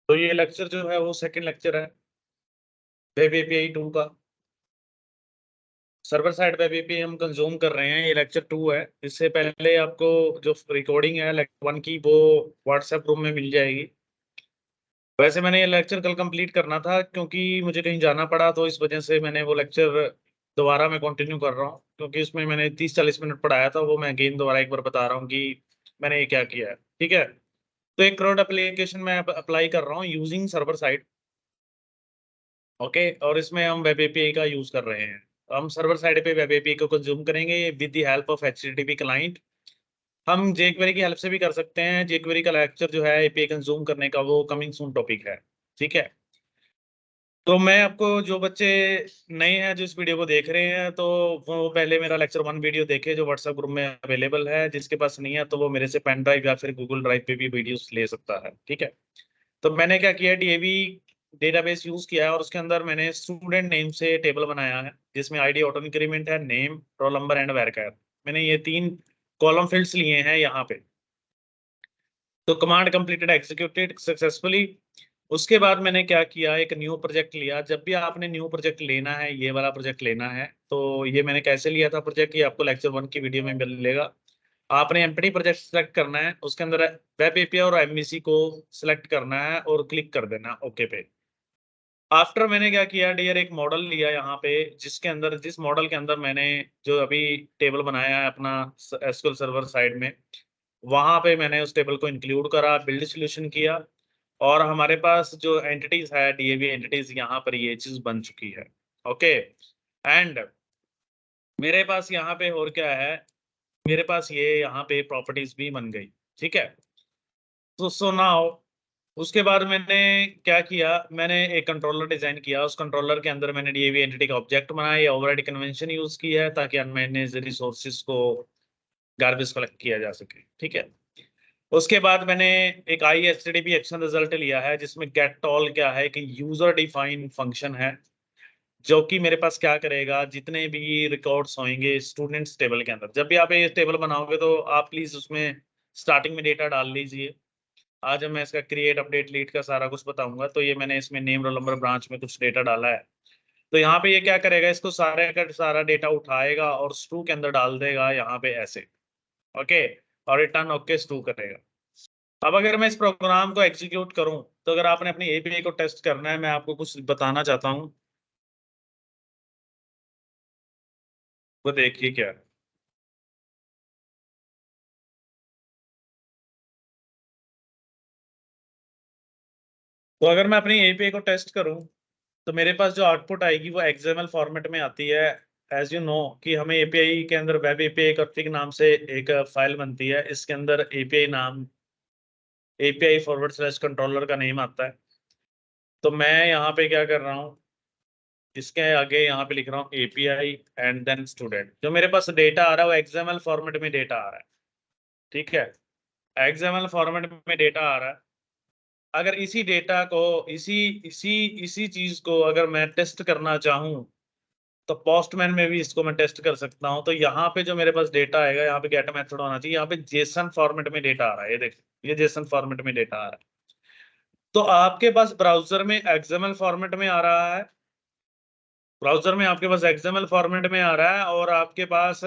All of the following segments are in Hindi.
तो ये लेक्चर जो है वो सेकंड लेक्चर है वेब एपीआई 2 का। सर्वर साइड वेब एपीआई हम कंज्यूम कर रहे हैं, ये लेक्चर 2 है। इससे पहले आपको जो रिकॉर्डिंग है लेक्चर 1 की वो व्हाट्सएप ग्रुप में मिल जाएगी। वैसे मैंने ये लेक्चर कल कंप्लीट करना था, क्योंकि मुझे कहीं जाना पड़ा, तो इस वजह से मैंने वो लेक्चर दोबारा मैं कंटिन्यू कर रहा हूँ, क्योंकि उसमें मैंने 30-40 मिनट पढ़ाया था, वो मैं अगेन दोबारा एक बार बता रहा हूँ कि मैंने ये क्या किया है। ठीक है, तो एक क्राउड एप्लीकेशन मैं अप्लाई कर रहा हूँ यूजिंग सर्वर साइड। ओके, और इसमें हम वेब एपीआई का यूज कर रहे हैं। हम सर्वर साइड पे वेब एपीआई को कंज्यूम करेंगे with the help of HTTP client. हम jQuery की हेल्प से भी कर सकते हैं। jQuery का लेक्चर जो है एपीआई कंज्यूम करने का वो कमिंग सून टॉपिक है। ठीक है, तो मैं आपको, जो बच्चे नए हैं जो इस वीडियो को देख रहे हैं, तो वो पहले मेरा लेक्चर 1 वीडियो देखे जो व्हाट्सएप ग्रुप में अवेलेबल है। जिसके पास नहीं है तो वो मेरे से पेन ड्राइव या फिर गूगल ड्राइव पे भी वीडियोस ले सकता है। ठीक है, तो मैंने क्या किया, डीएवी डेटाबेस यूज किया है और उसके अंदर मैंने स्टूडेंट नेम से टेबल बनाया है, जिसमें आईडी ऑटो इंक्रीमेंट है, नेम, रोल नंबर एंड वेरकर। मैंने ये 3 कॉलम फील्ड्स लिए हैं यहाँ पे। तो कमांड कंप्लीटेड, एग्जीक्यूटेड सक्सेसफुली। उसके बाद मैंने क्या किया, एक न्यू प्रोजेक्ट लिया। जब भी आपने न्यू प्रोजेक्ट लेना है, ये वाला प्रोजेक्ट लेना है, तो ये मैंने कैसे लिया था प्रोजेक्ट, ये आपको लेक्चर 1 की वीडियो में मिलेगा। आपने एम्प्टी प्रोजेक्ट सेलेक्ट करना है, उसके अंदर वेब एपीआई और एमवीसी को सिलेक्ट करना है और क्लिक कर देना ओके पे। आफ्टर मैंने क्या किया डियर, एक मॉडल लिया यहाँ पे, जिस मॉडल के अंदर मैंने जो अभी टेबल बनाया है अपना एसक्यूएल सर्वर साइड में, वहां पे मैंने उस टेबल को इंक्लूड करा, बिल्ड सॉल्यूशन किया, और हमारे पास जो एंटिटीज है, डीएवी एंटिटीज, यहाँ पर ये चीज बन चुकी है। ओके, एंड मेरे पास यहाँ पे और क्या है, मेरे पास ये यहाँ पे प्रॉपर्टीज भी बन गई। ठीक है, तो सो नाउ उसके बाद मैंने क्या किया, मैंने एक कंट्रोलर डिजाइन किया। उस कंट्रोलर के अंदर मैंने डीएवी एंटिटी का ऑब्जेक्ट बनाया, या ओवरराइड कन्वेंशन यूज किया है ताकि अनमैनेज रिसोर्सेज को गार्बेज कलेक्ट किया जा सके। ठीक है, उसके बाद मैंने एक ISTDP एक्शन रिजल्ट लिया है, जिसमें गेट ऑल क्या है कि यूजर डिफाइन फंक्शन है, जो कि मेरे पास क्या करेगा, जितने भी रिकॉर्ड्स होंगे स्टूडेंट्स टेबल के अंदर, जब भी आप ये टेबल बनाओगे तो आप प्लीज उसमें स्टार्टिंग में डेटा डाल लीजिए। आज मैं इसका क्रिएट अपडेट लीड का सारा कुछ बताऊंगा। तो ये मैंने इसमें नेम रोल नंबर ब्रांच में कुछ डेटा डाला है। तो यहाँ पे ये क्या करेगा, इसको सारे का सारा डेटा उठाएगा और स्टू के अंदर डाल देगा यहाँ पे ऐसे। ओके, और रिटर्न ओके स्टू करेगा। अब अगर मैं इस प्रोग्राम को एग्जीक्यूट करूं, तो अगर आपने अपनी एपीआई को टेस्ट करना है, मैं आपको कुछ बताना चाहता हूं, वो देखिए क्या है। तो अगर मैं अपनी एपीआई को टेस्ट करूं, तो मेरे पास जो आउटपुट आएगी वो एक्सएमएल फॉर्मेट में आती है। एज यू नो कि हमें एपीआई के अंदर वेब एपीआई कॉन्फ़िग नाम से एक फाइल बनती है, इसके अंदर एपीआई नाम, एपीआई फॉरवर्ड स्लैश कंट्रोलर का नेम आता है। तो मैं यहाँ पे क्या कर रहा हूँ, इसके आगे यहाँ पे लिख रहा हूँ एपीआई एंड देन स्टूडेंट। जो मेरे पास डेटा आ रहा है वो एक्सएमएल फॉर्मेट में डेटा आ रहा है। ठीक है, एक्सएमएल फॉर्मेट में डेटा आ रहा है। अगर इसी डेटा को, इसी इसी इसी चीज को अगर मैं टेस्ट करना चाहूँ, तो पोस्टमैन में भी इसको मैं टेस्ट कर सकता हूँ। तो यहाँ पे जो मेरे पास डेटा आएगा, यहाँ पे गेट मेथड होना चाहिए, यहाँ पे जेसन फॉर्मेट में डेटा आ रहा है, ये देखिए, ये जेसन फॉर्मेट में डेटा आ रहा है। तो आपके पास ब्राउजर में एक्सएमएल फॉर्मेट में आ रहा है, ब्राउजर में आपके पास एक्सएमएल फॉर्मेट में आ रहा है, और आपके पास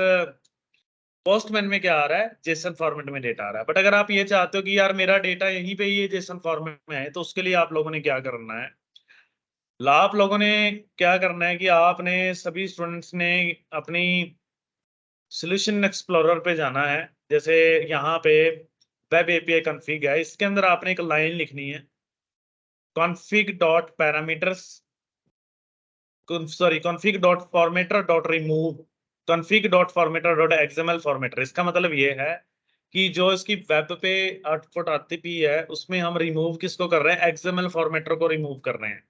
पोस्टमैन में क्या आ रहा है, जेसन फॉर्मेट में डेटा आ रहा है। बट अगर आप ये चाहते हो कि यार मेरा डेटा यहीं पे ये जेसन फॉर्मेट में है, तो उसके लिए आप लोगों ने क्या करना है, आप लोगों ने क्या करना है कि आपने सभी स्टूडेंट्स ने अपनी सॉल्यूशन एक्सप्लोरर पे जाना है। जैसे यहाँ पे वेब एपीआई कॉन्फ़िग है, इसके अंदर आपने एक लाइन लिखनी है, config dot parameters, sorry, config dot formatter dot remove config dot formatter dot XML formatter. इसका मतलब ये है कि जो इसकी वेब पे आउटपुट आती भी है, उसमें हम रिमूव किसको कर रहे हैं, एक्सएमएल फॉर्मेटर को रिमूव कर रहे हैं।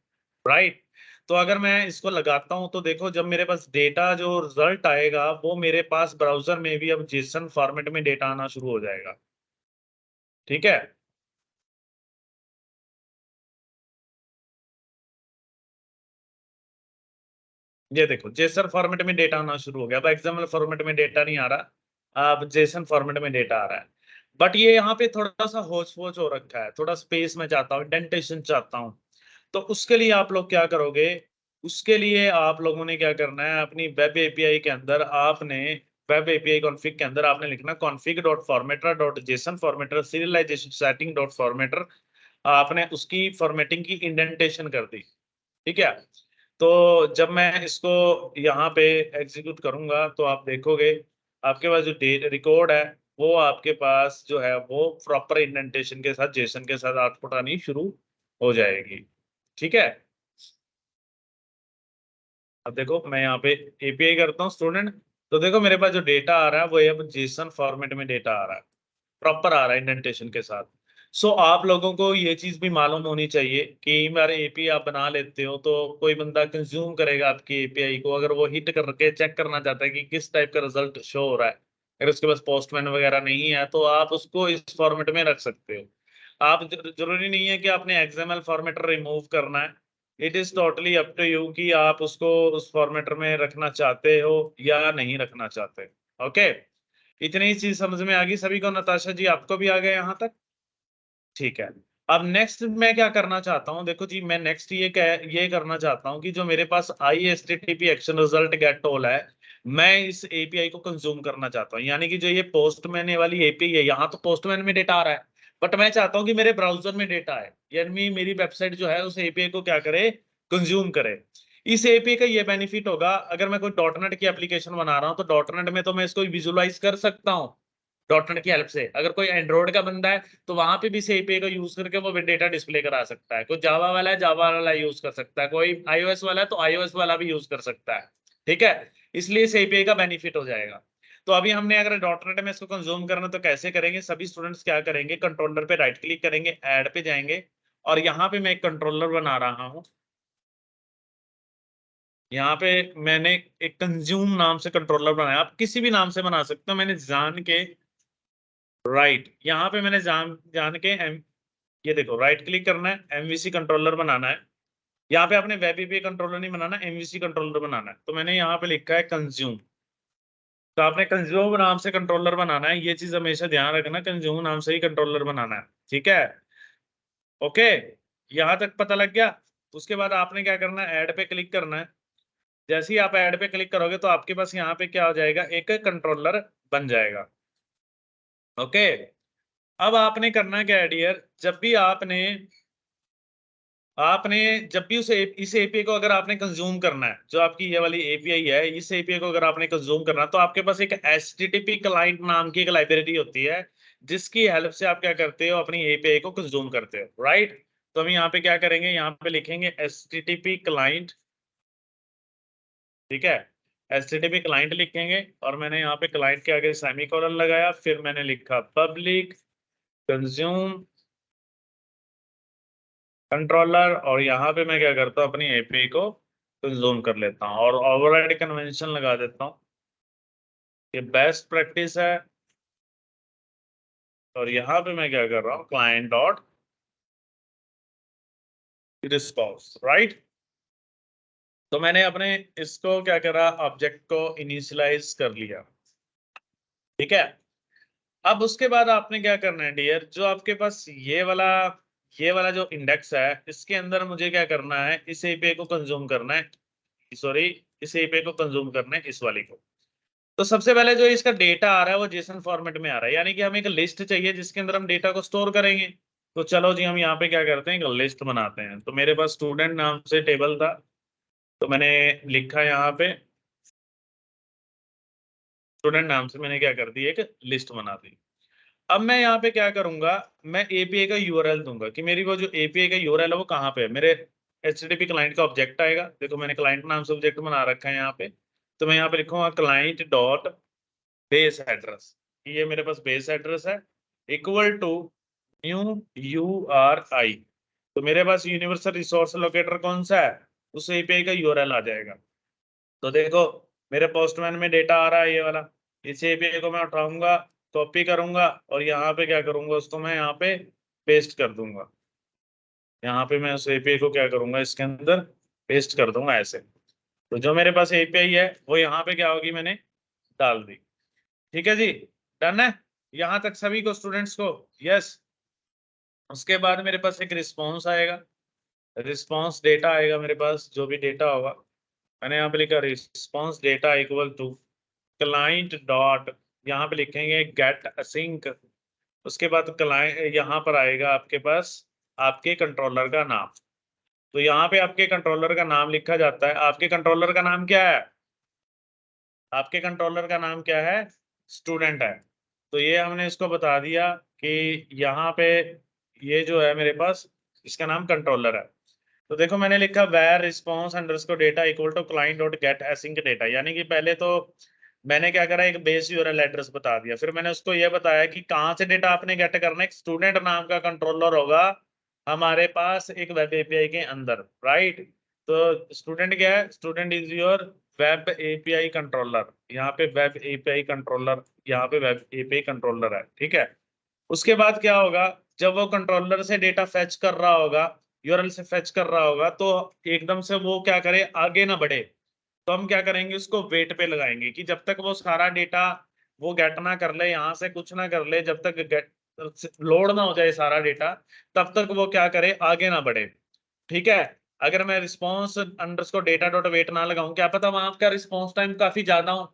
राइट, तो अगर मैं इसको लगाता हूं, तो देखो जब मेरे पास डेटा जो रिजल्ट आएगा, वो मेरे पास ब्राउजर में भी अब जेसन फॉर्मेट में डेटा आना शुरू हो जाएगा। ठीक है, ये देखो जेसन फॉर्मेट में डेटा आना शुरू हो गया। अब एक्सएमएल फॉर्मेट में डेटा नहीं आ रहा, अब जेसन फॉर्मेट में डेटा आ रहा है। बट ये यहाँ पे थोड़ा सा होच पोच हो रखा है, थोड़ा स्पेस में चाहता हूँ, इंडेंटेशन चाहता हूँ। तो उसके लिए आप लोग क्या करोगे, उसके लिए आप लोगों ने क्या करना है, अपनी वेब एपीआई के अंदर आपने वेब एपीआई कॉन्फ़िग के अंदर आपने लिखना config.formatter.json फॉर्मेटर serialization setting.formatter। आपने उसकी फॉर्मेटिंग की इंडेंटेशन कर दी, ठीक है। तो जब मैं इसको यहाँ पे एग्जीक्यूट करूंगा तो आप देखोगे आपके पास जो रिकॉर्ड है वो आपके पास जो है वो प्रॉपर इंडेंटेशन के साथ जेसन के साथ आउटपुट आनी शुरू हो जाएगी, ठीक है। अब देखो मैं यहाँ पे एपीआई करता हूँ स्टूडेंट, तो देखो मेरे पास जो डेटा आ रहा है वो अब जेसन फॉर्मेट में डेटा आ रहा है, प्रॉपर आ रहा है इंडेंटेशन के साथ। सो आप लोगों को ये चीज भी मालूम होनी चाहिए कि बार एपीआई आप बना लेते हो तो कोई बंदा कंज्यूम करेगा आपकी एपीआई को, अगर वो हिट करके चेक करना चाहता है कि किस टाइप का रिजल्ट शो हो रहा है, अगर उसके पास पोस्टमैन वगैरह नहीं है तो आप उसको इस फॉर्मेट में रख सकते हो। आप जरूरी नहीं है कि आपने एक्सएमएल फॉर्मेटर रिमूव करना है, it is totally up to you कि आप उसको उस फॉर्मेटर में रखना चाहते हो या नहीं रखना चाहते। ओके, इतनी ही चीज समझ में आ गई सभी को? नताशा जी आपको भी आ गया यहाँ तक? ठीक है। अब नेक्स्ट मैं क्या करना चाहता हूँ, देखो जी मैं नेक्स्ट ये करना चाहता हूँ कि जो मेरे पास ISTTP action result get all है, मैं इस एपीआई को कंज्यूम करना चाहता हूँ। यानी कि जो ये पोस्टमैन वाली एपीआई है, यहाँ तो पोस्टमैन में डेटा आ रहा है, बट मैं चाहता हूँ कि मेरे ब्राउजर में डेटा है, यानी मेरी वेबसाइट जो है उस एपीआई को क्या करे, कंज्यूम करे। इस एपीआई का ये बेनिफिट होगा, अगर मैं कोई डॉटनेट की एप्लीकेशन बना रहा हूँ तो डॉटनेट में तो मैं इसको विजुअलाइज कर सकता हूँ डॉटनेट की हेल्प से। अगर कोई एंड्रॉइड का बंदा है तो वहां पे भी इस एपीआई का यूज करके वो डेटा डिस्प्ले करा सकता है। कोई जावा वाला है जावा वाला यूज कर सकता है, कोई आईओएस वाला है तो आईओएस वाला भी यूज कर सकता है, ठीक है। इसलिए इस एपीआई का बेनिफिट हो जाएगा। तो अभी हमने अगर डॉटनेट में इसको कंज्यूम करना तो कैसे करेंगे, सभी स्टूडेंट्स क्या करेंगे, कंट्रोलर पे राइट क्लिक करेंगे, ऐड पे जाएंगे और यहाँ पे मैं एक कंट्रोलर बना रहा हूँ। यहाँ पे मैंने एक कंज्यूम नाम से कंट्रोलर बनाया, आप किसी भी नाम से बना सकते हो, मैंने जान के राइट यहाँ पे मैंने जान जान के ये देखो राइट क्लिक करना है, एमवीसी कंट्रोलर बनाना है। यहाँ पे आपने वेब एपीआई कंट्रोलर नहीं बनाना, एमवीसी कंट्रोलर बनाना है। तो मैंने यहाँ पे लिखा है कंज्यूम, तो आपने कंज्यूम नाम से कंट्रोलर बनाना है, ये चीज हमेशा ध्यान रखना, कंज्यूम नाम से ही कंट्रोलर बनाना है, ठीक है। ओके, यहाँ तक पता लग गया। उसके बाद आपने क्या करना है, ऐड पे क्लिक करना है। जैसे ही आप ऐड पे क्लिक करोगे तो आपके पास यहाँ पे क्या हो जाएगा, एक कंट्रोलर बन जाएगा। ओके, अब आपने करना क्या है डियर, जब भी आपने आपने जब भी इस एपीआई को अगर आपने कंज्यूम करना है, जो आपकी ये वाली एपीआई है, इस एपीआई को अगर आपने कंज्यूम करना है तो आपके पास एक HTTP क्लाइंट नाम की एक लाइब्रेरी होती है, जिसकी हेल्प से आप क्या करते हो, अपनी एपीआई को कंज्यूम करते हो, राइट। तो हम यहाँ पे क्या करेंगे, यहाँ पे लिखेंगे HTTP क्लाइंट, ठीक है। HTTP क्लाइंट लिखेंगे और मैंने यहाँ पे क्लाइंट के आगे सेमीकोलन लगाया, फिर मैंने लिखा पब्लिक कंज्यूम कंट्रोलर, और यहाँ पे मैं क्या करता हूँ, अपनी एपीआई को कंज्यूम कर लेता हूँ और ओवरराइड कन्वेंशन लगा देता हूँ, ये बेस्ट प्रैक्टिस है। और यहाँ पे मैं क्या कर रहा हूँ, क्लाइंट डॉट रिस्पॉन्स, राइट। तो मैंने अपने इसको क्या करा, ऑब्जेक्ट को इनिशियलाइज कर लिया, ठीक है। अब उसके बाद आपने क्या करना है डियर, जो आपके पास ये वाला जो इंडेक्स है, इसके अंदर मुझे क्या करना है, इस एपीआई को कंज्यूम करना है, सॉरी इस एपीआई को कंज्यूम करना है, इस वाली को। तो सबसे पहले जो इसका डेटा आ रहा है वो जेसन फॉर्मेट में आ रहा है, यानी कि हमें एक लिस्ट चाहिए जिसके अंदर हम डेटा को स्टोर करेंगे। तो चलो जी हम यहाँ पे क्या करते हैं, एक लिस्ट बनाते हैं। तो मेरे पास स्टूडेंट नाम से टेबल था, तो मैंने लिखा यहाँ पे स्टूडेंट नाम से, मैंने क्या कर दी, एक लिस्ट बना दी। अब मैं यहाँ पे क्या करूंगा, मैं एपीआई का यूआरएल दूंगा कि मेरी वो जो एपीआई का यूआरएल है वो कहाँ पे है, मेरे HTTP क्लाइंट का ऑब्जेक्ट आएगा। देखो मैंने क्लाइंट नाम से ऑब्जेक्ट बना रखा है यहाँ पे। तो मैं यहाँ पे लिखूंगा क्लाइंट डॉट बेस एड्रेस, ये मेरे पास बेस एड्रेस है, इक्वल टू न्यू URI। तो मेरे पास यूनिवर्सल रिसोर्स लोकेटर कौन सा है, उस एपीआई का यूआरएल आ जाएगा। तो देखो मेरे पोस्टमैन में डेटा आ रहा है ये वाला, इस एपीआई को मैं उठाऊंगा, कॉपी करूंगा और यहाँ पे क्या करूंगा, उसको मैं यहाँ पे पेस्ट कर दूंगा। यहाँ पे मैं उस एपीआई को क्या करूंगा, इसके अंदर पेस्ट कर दूंगा ऐसे। तो जो मेरे पास एपीआई है वो यहाँ पे क्या होगी, मैंने डाल दी, ठीक है जी, डन है। यहां तक सभी को, स्टूडेंट्स को? यस। उसके बाद मेरे पास एक रिस्पॉन्स आएगा, रिस्पॉन्स डेटा आएगा मेरे पास, जो भी डेटा होगा मैंने यहाँ पे लिखा response data equal to client dot, यहाँ पे लिखेंगे गेट असिंक। उसके बाद क्लाइंट, यहाँ पर आएगा आपके पास आपके कंट्रोलर का नाम। तो यहाँ पे आपके कंट्रोलर का नाम लिखा जाता है। आपके कंट्रोलर का नाम क्या है? आपके कंट्रोलर का नाम क्या है? स्टूडेंट है। तो ये हमने इसको बता दिया कि यहाँ पे ये जो है मेरे पास, इसका नाम कंट्रोलर है। तो देखो मैंने लिखा var response underscore data equal to client dot get async data, यानी कि पहले तो मैंने क्या करा, एक बेस यूआरएल एड्रेस बता दिया, फिर मैंने उसको ये बताया कि कहाँ से डेटा आपने गेट करना है। एक स्टूडेंट नाम का कंट्रोलर होगा हमारे पास एक वेब एपीआई के अंदर, राइट? तो स्टूडेंट क्या है? Student is your web API controller. यहाँ पे वेब एपीआई कंट्रोलर, यहाँ पे वेब एपीआई कंट्रोलर है, ठीक है। उसके बाद क्या होगा, जब वो कंट्रोलर से डेटा फेच कर रहा होगा, यूआरएल से फेच कर रहा होगा, तो एकदम से वो क्या करे, आगे ना बढ़े। तो हम क्या करेंगे, उसको वेट पे लगाएंगे कि जब तक वो सारा डेटा वो गेट ना कर ले, यहाँ से कुछ ना कर ले, जब तक गेट लोड ना हो जाए सारा डेटा, तब तक वो क्या करे, आगे ना बढ़े, ठीक है। अगर मैं response underscore data dot wait ना लगाऊं, क्या पता वहां का रिस्पॉन्स टाइम काफी ज्यादा हो,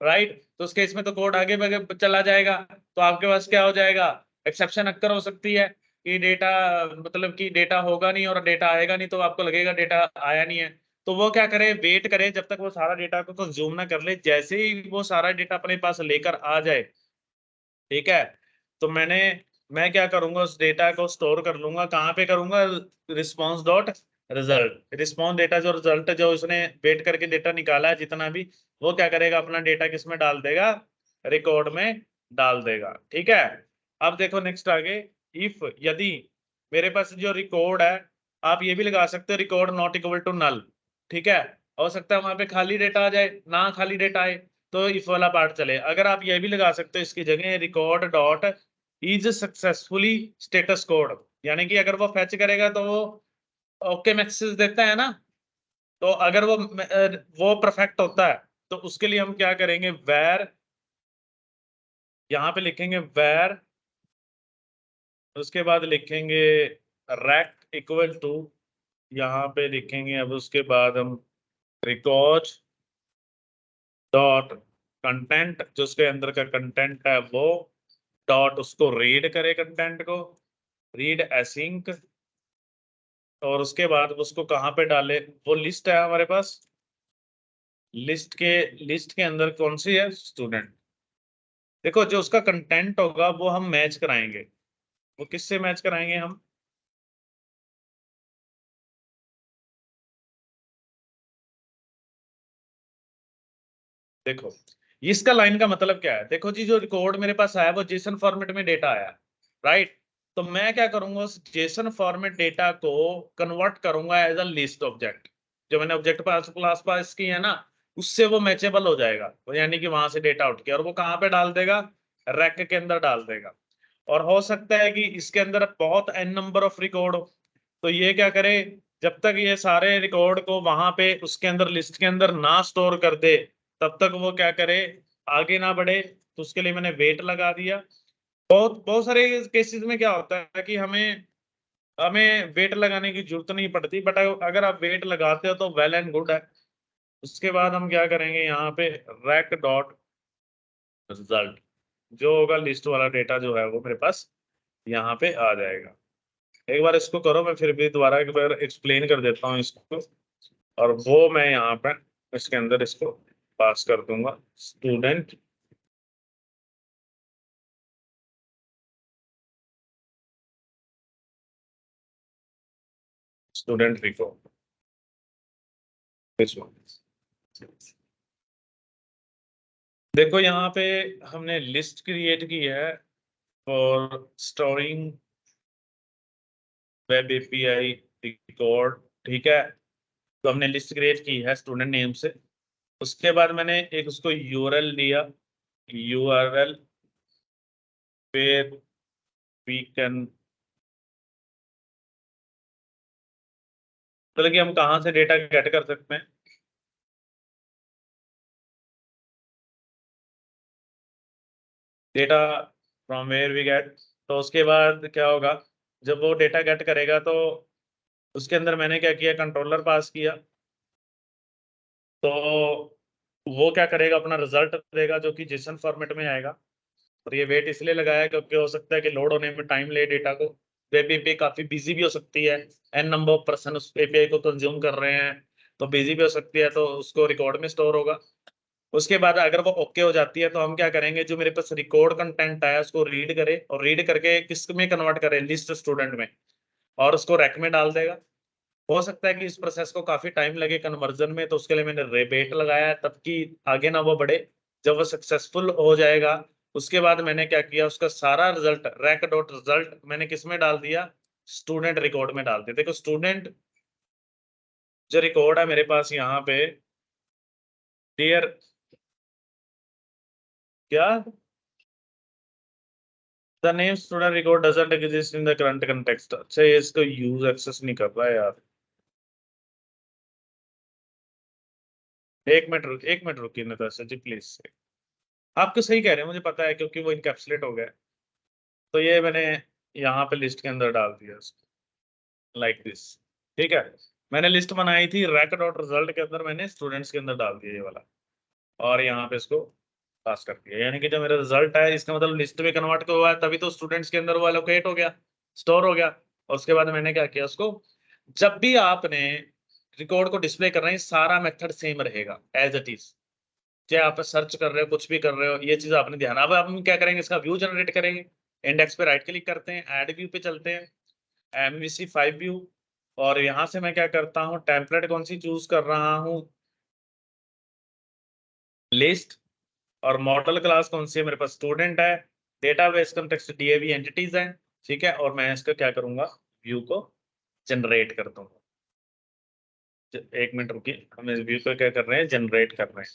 राइट? तो उस केस में तो कोड आगे चला जाएगा, तो आपके पास क्या हो जाएगा, एक्सेप्शन अक्कर हो सकती है कि डेटा, मतलब कि डेटा होगा नहीं और डेटा आएगा नहीं, तो आपको लगेगा डेटा आया नहीं है। तो वो क्या करे, वेट करे जब तक वो सारा डेटा को कंज्यूम ना कर ले। जैसे ही वो सारा डेटा अपने पास लेकर आ जाए, ठीक है, तो मैं क्या करूंगा, उस डेटा को स्टोर कर लूंगा। कहाँ पे करूंगा? Response dot result. Response data जो रिजल्ट जो उसने वेट करके डेटा निकाला है जितना भी, वो क्या करेगा, अपना डेटा किस में डाल देगा, रिकॉर्ड में डाल देगा, ठीक है। अब देखो नेक्स्ट आगे, इफ यदि मेरे पास जो रिकॉर्ड है, आप ये भी लगा सकते हो record not equal to null, ठीक है। हो सकता है वहां पे खाली डेटा आ जाए, ना खाली डेटा आए तो इफ वाला पार्ट चले। अगर आप ये भी लगा सकते हो इसकी जगह, record dot is successfully status code, यानी कि अगर वो फेच करेगा तो वो ओके मैसेज देता है ना, तो अगर वो परफेक्ट होता है, तो उसके लिए हम क्या करेंगे, वेर, यहाँ पे लिखेंगे वेर, उसके बाद लिखेंगे रैक इक्वल टू, यहाँ पे लिखेंगे अब उसके बाद हम रिकॉर्ड डॉट कंटेंट, जो उसके अंदर का कंटेंट है वो डॉट उसको रीड करे, कंटेंट को रीड एसिंक। और उसके बाद उसको कहाँ पे डाले, वो लिस्ट है हमारे पास, लिस्ट के अंदर कौन सी है, स्टूडेंट। देखो जो उसका कंटेंट होगा वो हम मैच कराएंगे। वो किससे मैच कराएंगे हम? देखो इसका लाइन का मतलब क्या है, देखो जी, जो कोड मेरे पास आया वो जेसन फॉर्मेट में डेटा आया, राइट? तो मैं क्या करूंगा, उस जेसन फॉर्मेट डेटा को कन्वर्ट करूंगा एज अ लिस्ट ऑब्जेक्ट। जो मैंने ऑब्जेक्ट पास क्लास पास की है ना, उससे वो मैचेबल हो जाएगा, यानी कि वहां से डेटा उठ के, और वो कहाँ पे डाल देगा, रैक के अंदर डाल देगा। और हो सकता है कि इसके अंदर बहुत एन नंबर ऑफ रिकॉर्ड हो, तो ये क्या करे, जब तक ये सारे रिकॉर्ड को वहां पे उसके अंदर लिस्ट के अंदर ना स्टोर कर दे, तब तक वो क्या करे, आगे ना बढ़े। तो उसके लिए मैंने वेट लगा दिया। बहुत बहुत सारे केसेस में क्या होता है कि हमें हमें वेट लगाने की जरूरत नहीं पड़ती, बट अगर आप वेट लगाते हो तो वेल एंड गुड है। उसके बाद हम क्या करेंगे, यहाँ पे रैक डॉट रिजल्ट, जो होगा लिस्ट वाला डेटा जो है वो मेरे पास यहाँ पे आ जाएगा। एक बार इसको करो, मैं फिर भी दोबारा एक बार एक्सप्लेन कर देता हूँ इसको, और वो मैं यहाँ पे इसके अंदर इसको पास कर दूंगा, student student reco, this one. देखो यहाँ पे हमने लिस्ट क्रिएट की है for storing web API record, ठीक है। तो हमने लिस्ट क्रिएट की है स्टूडेंट नेम से। उसके बाद मैंने एक उसको यूआरएल दिया, यूआरएल पे वी कैन, मतलब कि हम कहाँ से डेटा गेट कर सकते हैं। Data from where we get. तो उसके बाद क्या होगा, जब वो डेटा गेट करेगा तो उसके अंदर मैंने क्या किया, कंट्रोलर पास किया। तो वो क्या करेगा, अपना रिजल्ट देगा जो कि जेसन फॉर्मेट में आएगा। और ये वेट इसलिए लगाया क्योंकि हो सकता है कि लोड होने में टाइम ले डेटा को। वेब एपीआई काफी बिजी भी हो सकती है, एन नंबर ऑफ पर्सन उस एपीआई को कंज्यूम कर रहे हैं, तो बिजी भी हो सकती है, तो उसको रिकॉर्ड में स्टोर होगा। उसके बाद अगर वो ओके हो जाती है तो हम क्या करेंगे, जो मेरे पास रिकॉर्ड कंटेंट आया उसको रीड करे, और रीड करके किस में कन्वर्ट करे, लिस्ट स्टूडेंट में, और उसको रैक में डाल देगा। हो सकता है कि इस प्रोसेस को काफी टाइम लगे कन्वर्जन में, तो उसके लिए मैंने रेट लगाया है तब कि आगे ना वो बढ़े। जब वो सक्सेसफुल हो जाएगा उसके बाद मैंने क्या किया, उसका सारा रिजल्ट रैक डॉट रिजल्ट मैंने किस में डाल दिया, स्टूडेंट रिकॉर्ड में डाल दिया। देखो स्टूडेंट जो रिकॉर्ड है मेरे पास यहाँ पे, डियर क्या, the name student record doesn't exist in the current context. अच्छा ये इसको यूज एक्सेस नहीं कर रहा है यार। एक मिनट रुकिए नताशा जी प्लीज। आपको सही कह रहे हैं, मुझे पता है क्योंकि वो इनकैप्सुलेट हो गया है। तो ये मैंने यहाँ पे लिस्ट के अंदर डाल दिया उसको, लाइक दिस। ठीक है, मैंने लिस्ट बनाई थी रैक डॉट रिजल्ट के अंदर, मैंने स्टूडेंट्स के अंदर डाल दिया ये वाला, और यहाँ पे इसको पास कर दिया। यानी कि जो मेरा रिजल्ट है इसका मतलब लिस्ट में कन्वर्ट हुआ है, तभी तो स्टूडेंट्स के अंदर वो एलोकेट हो गया, स्टोर हो गया। और उसके बाद मैंने क्या किया उसको, जब भी आपने रिकॉर्ड को डिस्प्ले कर रहे हैं सारा मेथड सेम रहेगा एज इट इज। चाहे आप सर्च कर रहे हो, कुछ भी कर रहे हो, ये चीज आपने ध्यान। अब हम क्या करेंगे, इसका व्यू जनरेट करेंगे। इंडेक्स पे राइट क्लिक करते हैं, ऐड व्यू पे चलते हैं, MVC5 व्यू। और यहाँ से मैं क्या करता हूँ, टेम्पलेट कौन सी चूज कर रहा हूँ, लिस्ट। और मॉडल क्लास कौन सी है मेरे पास, स्टूडेंट है। डेटाबेस कॉन्टेक्स्ट DAV एंटिटीज है। ठीक है, और मैं इसका क्या करूंगा, व्यू को जनरेट कर दूंगा। एक मिनट रुकिए, हम इस व्यू को क्या कर रहे हैं, जनरेट कर रहे हैं।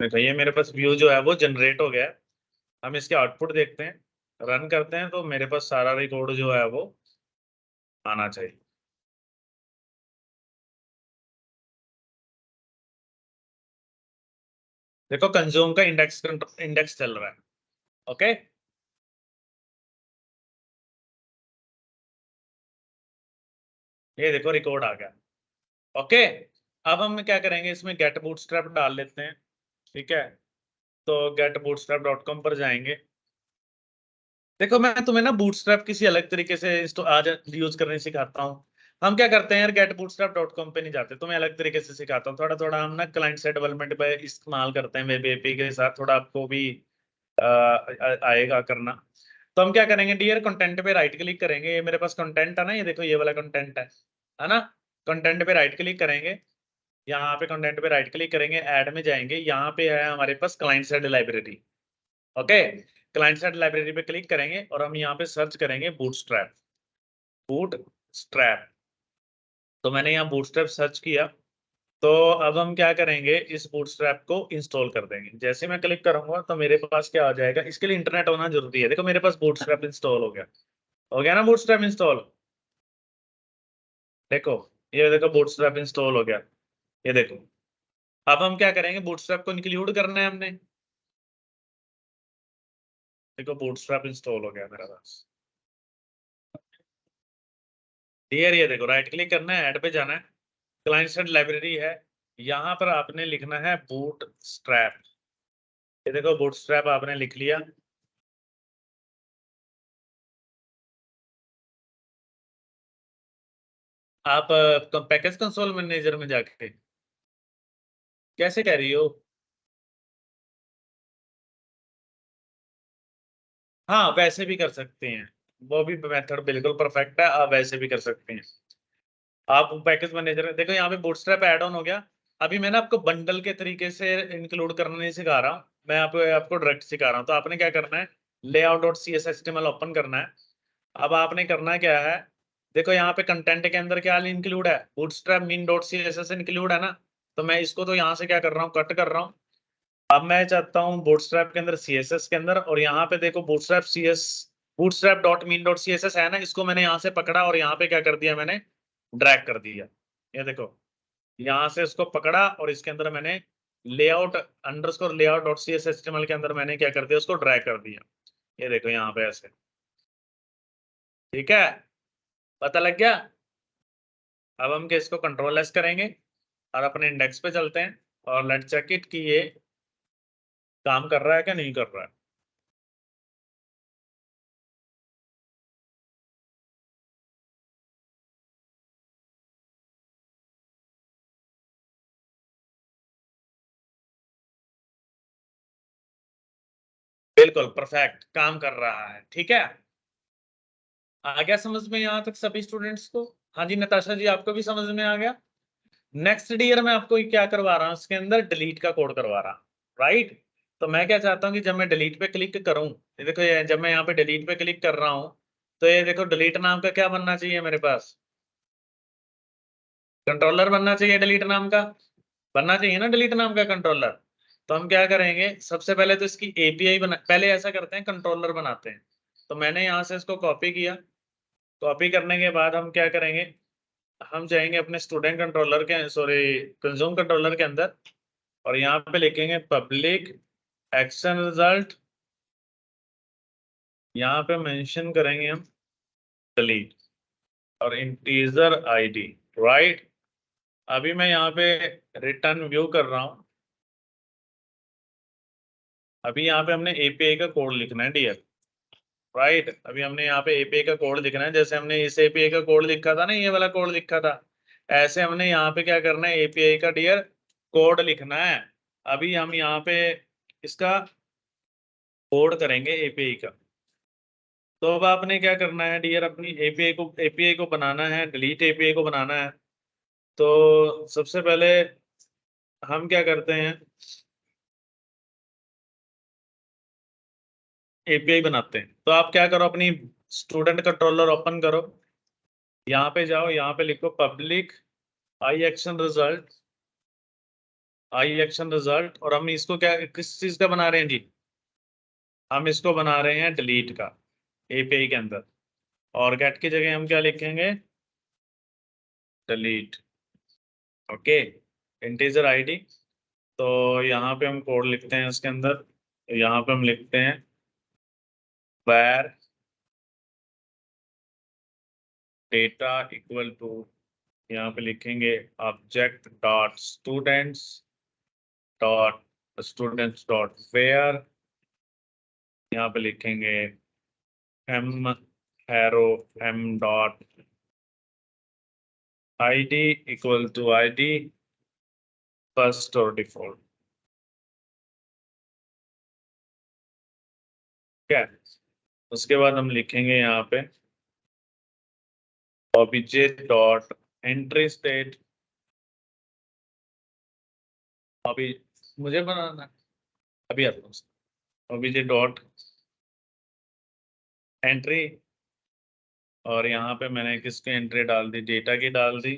देखो ये मेरे पास व्यू जो है वो जनरेट हो गया है। हम इसके आउटपुट देखते हैं, रन करते हैं, तो मेरे पास सारा रिकॉर्ड जो है वो आना चाहिए। देखो कंज्यूम का इंडेक्स इंडेक्स चल रहा है। ओके, ये देखो रिकॉर्ड आ गया। ओके, अब हम क्या करेंगे, इसमें गेट बूटस्ट्रैप डाल लेते हैं। ठीक है, तो गेट बूटस्ट्रैप डॉट कॉम पर जाएंगे। देखो मैं तुम्हें ना बूटस्ट्रैप किसी अलग तरीके से इसको आज यूज करने सिखाता हूँ। हम क्या करते हैं यार, गेट बूटस्ट्रैप डॉट कॉम पे नहीं जाते, तुम्हें अलग तरीके से सिखाता हूँ। थोड़ा थोड़ा हम ना क्लाइंट साइड डेवलपमेंट पे इस्तेमाल करते हैं, वेब एपीआई के साथ थोड़ा आपको भी आएगा करना। तो हम क्या करेंगे, डियर कंटेंट पे राइट क्लिक करेंगे। ये मेरे पास कंटेंट है ना, ये देखो ये वाला कंटेंट है ना। कंटेंट पे राइट क्लिक करेंगे, यहाँ पे कंटेंट पे राइट क्लिक करेंगे, ऐड में जाएंगे, यहाँ पे है हमारे पास client side library. Okay, client side library पे क्लिक करेंगे और हम यहाँ पे सर्च करेंगे बूटस्ट्रैप। बूटस्ट्रैप, तो मैंने यहाँ बूटस्ट्रैप सर्च किया। तो अब हम क्या करेंगे, इस बूटस्ट्रैप को इंस्टॉल कर देंगे। जैसे मैं क्लिक करूंगा तो मेरे पास क्या आ जाएगा, इसके लिए इंटरनेट होना जरूरी है। देखो मेरे पास बूटस्ट्रैप इंस्टॉल हो गया। हो गया ना बूटस्ट्रैप इंस्टॉल। देखो, ये देखो बूटस्ट्रैप इंस्टॉल हो गया। ये देखो, अब हम क्या करेंगे, बूटस्ट्रैप को इंक्लूड करना है हमने। देखो बूटस्ट्रैप इंस्टॉल हो गया मेरा पास। डियर ये देखो, राइट क्लिक करना है, ऐड पे जाना है, क्लाइंट साइड लाइब्रेरी है, यहाँ पर आपने लिखना है बूटस्ट्रैप। ये देखो बूटस्ट्रैप आपने लिख लिया। आप पैकेज कंसोल मैनेजर में जाके कैसे कह रही हो। हाँ वैसे भी कर सकते हैं, वो भी मेथड बिल्कुल परफेक्ट है, आप वैसे भी कर सकते हैं। आप पैकेज मैनेजर देखो, यहाँ पे बूटस्ट्रैप ऐड ऑन हो गया। अभी मैंने आपको बंडल के तरीके से इंक्लूड करना नहीं सिखा रहा हूँ, मैं आपको डायरेक्ट सिखा रहा हूँ। तो आपने क्या करना है, लेआउट डॉट CSS ओपन करना है। अब आपने करना क्या है, देखो यहाँ पे कंटेंट के अंदर क्या इंक्लूड है, bootstrap min dot CSS include है ना। तो मैं इसको तो यहाँ से क्या कर रहा हूँ, कट कर रहा हूँ। अब मैं चाहता हूँ बूटस्ट्रैप के अंदर CSS के अंदर, और यहाँ पे देखो bootstrap CS bootstrap dot mean dot CSS है ना, इसको मैंने यहाँ से पकड़ा और यहाँ पे क्या कर दिया मैंने, ड्रैग कर दिया। ये देखो, यहाँ से इसको पकड़ा और इसके अंदर मैंने layout underscore layout dot CSS HTML के अंदर मैंने क्या कर दिया, उसको ड्रैग कर दिया। ये देखो यहाँ पे ऐसे, ठीक है, पता लग गया। अब हम इसको कंट्रोल एस करेंगे और अपने इंडेक्स पे चलते हैं और लेट चेक इट कि ये काम कर रहा है क्या नहीं कर रहा है। बिल्कुल परफेक्ट काम कर रहा है, ठीक है। आ गया समझ में यहाँ तक सभी स्टूडेंट्स को? हाँ जी नताशा जी, आपको भी समझ में आ गया। नेक्स्ट ईयर मैं आपको क्या करवा रहा हूँ, इसके अंदर डिलीट का कोड करवा रहा हूँ, राइट। तो मैं क्या चाहता हूँ कि जब मैं डिलीट पे क्लिक करूँ, ये देखो ये जब मैं यहाँ पे डिलीट पे क्लिक कर रहा हूँ, तो ये देखो डिलीट नाम का क्या बनना चाहिए मेरे पास, कंट्रोलर बनना चाहिए डिलीट नाम का, बनना चाहिए ना डिलीट नाम का कंट्रोलर। तो हम क्या करेंगे, सबसे पहले तो इसकी API बना, पहले ऐसा करते हैं कंट्रोलर बनाते हैं। तो मैंने यहाँ से इसको कॉपी किया, कॉपी करने के बाद हम क्या करेंगे, हम जाएंगे अपने स्टूडेंट कंट्रोलर के, सॉरी कंज्यूम कंट्रोलर के अंदर, और यहाँ पे लिखेंगे पब्लिक एक्शन रिजल्ट, यहाँ पे मेंशन करेंगे हम डिलीट और इंटीजर आईडी, राइट। अभी मैं यहाँ पे रिटर्न व्यू कर रहा हूँ। अभी यहाँ पे हमने API का कोड लिखना है डियर, राइट। अभी हमने यहाँ पे API का कोड लिखना है, जैसे हमने इस API का कोड लिखा था ना, ये वाला कोड लिखा था, ऐसे हमने यहाँ पे क्या करना है, API का डियर कोड लिखना है। अभी हम यहाँ पे इसका कोड करेंगे API का। तो अब आपने क्या करना है डियर, अपनी API को बनाना है, डिलीट API को बनाना है। तो सबसे पहले हम क्या करते हैं, API बनाते हैं। तो आप क्या करो, अपनी स्टूडेंट कंट्रोलर ओपन करो, यहाँ पे जाओ, यहाँ पे लिखो पब्लिक आई एक्शन रिजल्ट, और हम इसको क्या किस चीज का बना रहे हैं जी, हम इसको बना रहे हैं डिलीट का API के अंदर। और गेट की जगह हम क्या लिखेंगे, डिलीट, ओके, इंटीजर आईडी। तो यहाँ पे हम कोड लिखते हैं इसके अंदर, यहाँ पे हम लिखते हैं where डेटा इक्वल टू, यहाँ पे लिखेंगे object dot students dot where, यहाँ पे लिखेंगे M arrow M dot ID equal to ID first और डिफॉल्ट, ठीक है। उसके बाद हम लिखेंगे यहाँ पे ऑब्जेक्ट डॉट एंट्री स्टेट, अभी मुझे बनाना है, अभी आता हूँ, ऑब्जेक्ट डॉट एंट्री, और यहाँ पे मैंने किसकी एंट्री डाल दी, डेटा की डाल दी।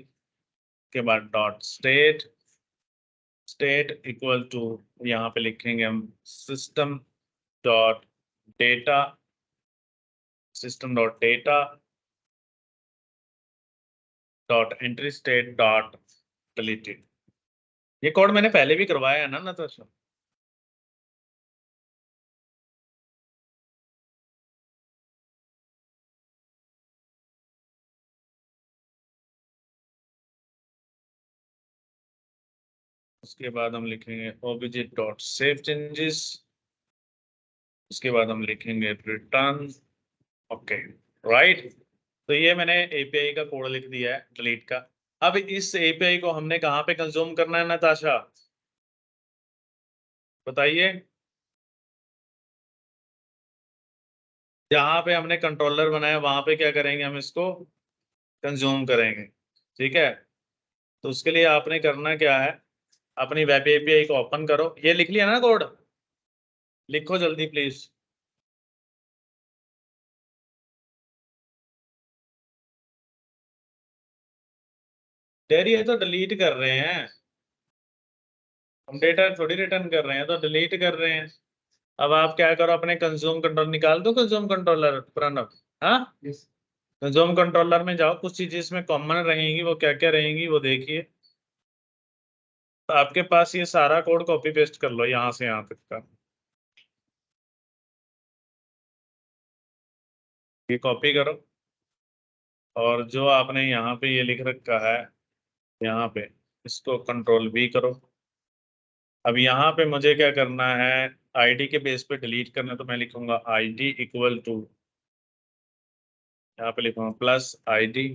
के बाद डॉट स्टेट इक्वल टू, यहाँ पे लिखेंगे हम system dot data dot entry state dot deleted. ये कोड मैंने पहले भी करवाया है ना नताशा। उसके बाद हम लिखेंगे ऑब्जेक्ट डॉट सेव चेंजेस, उसके बाद हम लिखेंगे रिटर्न, ओके, राइट। तो ये मैंने API का कोड लिख दिया है डिलीट का। अब इस API को हमने कहाँ पे कंज्यूम करना है नताशा, बताइए। जहाँ पे हमने कंट्रोलर बनाया वहां पे क्या करेंगे, हम इसको कंज्यूम करेंगे, ठीक है। तो उसके लिए आपने करना क्या है, अपनी वेब API को ओपन करो, ये लिख लिया ना कोड, लिखो जल्दी प्लीज। डेरी ये तो डिलीट कर रहे हैं, हम डेटा थोड़ी रिटर्न कर रहे हैं, तो डिलीट कर रहे हैं। अब आप क्या करो, अपने कंज्यूम कंट्रोल निकाल दो, कंज्यूम कंट्रोलर प्रणव। हाँ, कंज्यूम कंट्रोलर में जाओ, कुछ चीजें इसमें कॉमन रहेंगी, वो क्या क्या रहेंगी वो देखिए। तो आपके पास ये सारा कोड कॉपी पेस्ट कर लो यहाँ से यहाँ तक का, ये कॉपी करो। और जो आपने यहाँ पे ये लिख रखा है यहाँ पे, इसको कंट्रोल V करो। अब यहाँ पे मुझे क्या करना है, आईडी के बेस पे डिलीट करना, तो मैं लिखूंगा आईडी इक्वल टू, यहाँ पे लिखूंगा प्लस आईडी।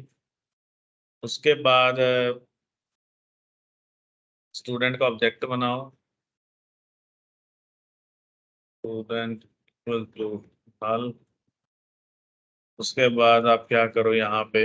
उसके बाद स्टूडेंट का ऑब्जेक्ट बनाओ, स्टूडेंट इक्वल टू नल। उसके बाद आप क्या करो यहाँ पे,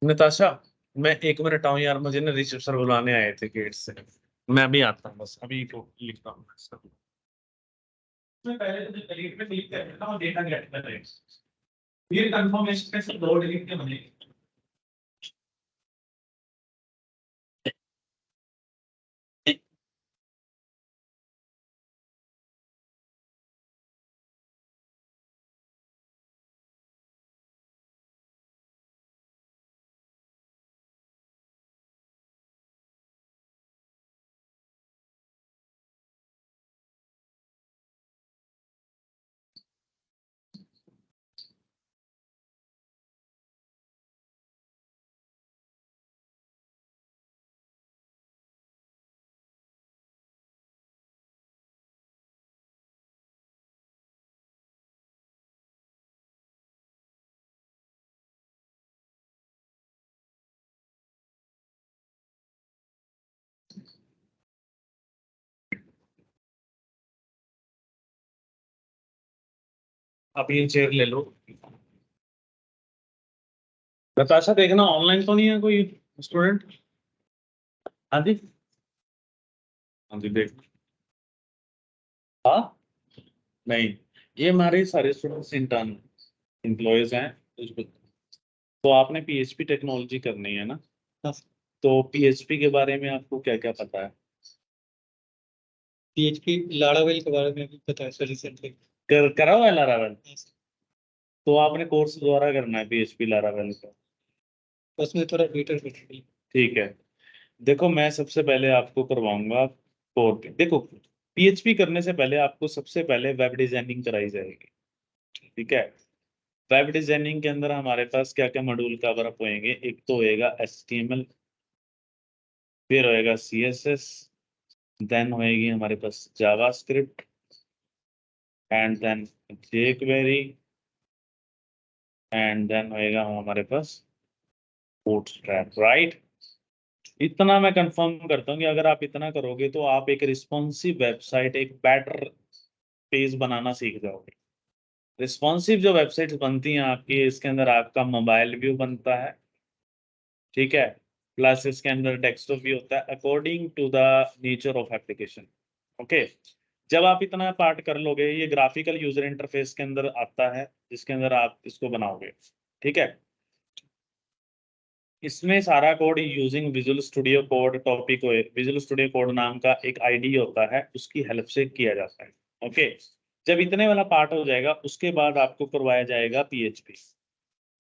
नताशा, मैं 1 मिनट आऊँ यार, मुझे ना ऋषभ सर बुलाने आए थे गेट से। मैं अभी आता हूँ, बस अभी को लिखता हूँ मैं पहले तो डिलीट पे क्लिक कर देता हूँ, डेटा गेट कर रहे हैं, फिर कंफर्मेशन पे सब 2 डिलीट के बनेंगे। आप ये चेयर ले लो। नताशा देखना ऑनलाइन तो नहीं है कोई स्टूडेंट? हाँ जी, हाँ जी देख। हाँ, नहीं, ये हमारे सारे स्टूडेंट्स इंटर्न एम्प्लॉयज हैं। तो आपने पीएचपी टेक्नोलॉजी करनी है ना? हाँ। तो पीएचपी के बारे में आपको क्या क्या पता है? पीएचपी लारावेल के बारे में भी पता है सर, रिसेंटली करा हुआ है लारावेल? तो आपने कोर्स दोबारा करना है पीएचपी लारावेल का। उसमें थोड़ा बेटर बेटर। ठीक है, देखो मैं सबसे पहले आपको करवाऊंगा कोर। देखो, पीएचपी करने से पहले आपको सबसे पहले वेब डिजाइनिंग कराई जाएगी। ठीक है, वेब डिजाइनिंग के अंदर हमारे पास क्या क्या मॉड्यूल कवर अप होंगे, एक तो होएगा HTML, फिर होएगा CSS, देन होएगी हमारे पास JavaScript, and then jQuery, and then होएगा हमारे पास बूटस्ट्रैप, राइट? इतना मैं कंफर्म करता हूँ कि अगर आप इतना करोगे तो आप एक रिस्पॉन्सिव वेबसाइट, एक बेटर पेज बनाना सीख जाओगे। रिस्पॉन्सिव जो वेबसाइट्स बनती हैं आपकी, इसके अंदर आपका मोबाइल व्यू बनता है, ठीक है, प्लस इसके अंदर डेस्कटॉप भी होता है according to the nature of application. Okay, जब आप इतना पार्ट कर लोगे, ये ग्राफिकल यूजर इंटरफेस के अंदर आता है, जिसके अंदर आप इसको बनाओगे। ठीक है, इसमें सारा code using visual studio code topic, visual studio code नाम का एक आईडी होता है, उसकी हेल्प से किया जाता है। ओके, जब इतने वाला पार्ट हो जाएगा, उसके बाद आपको करवाया जाएगा पीएचपी।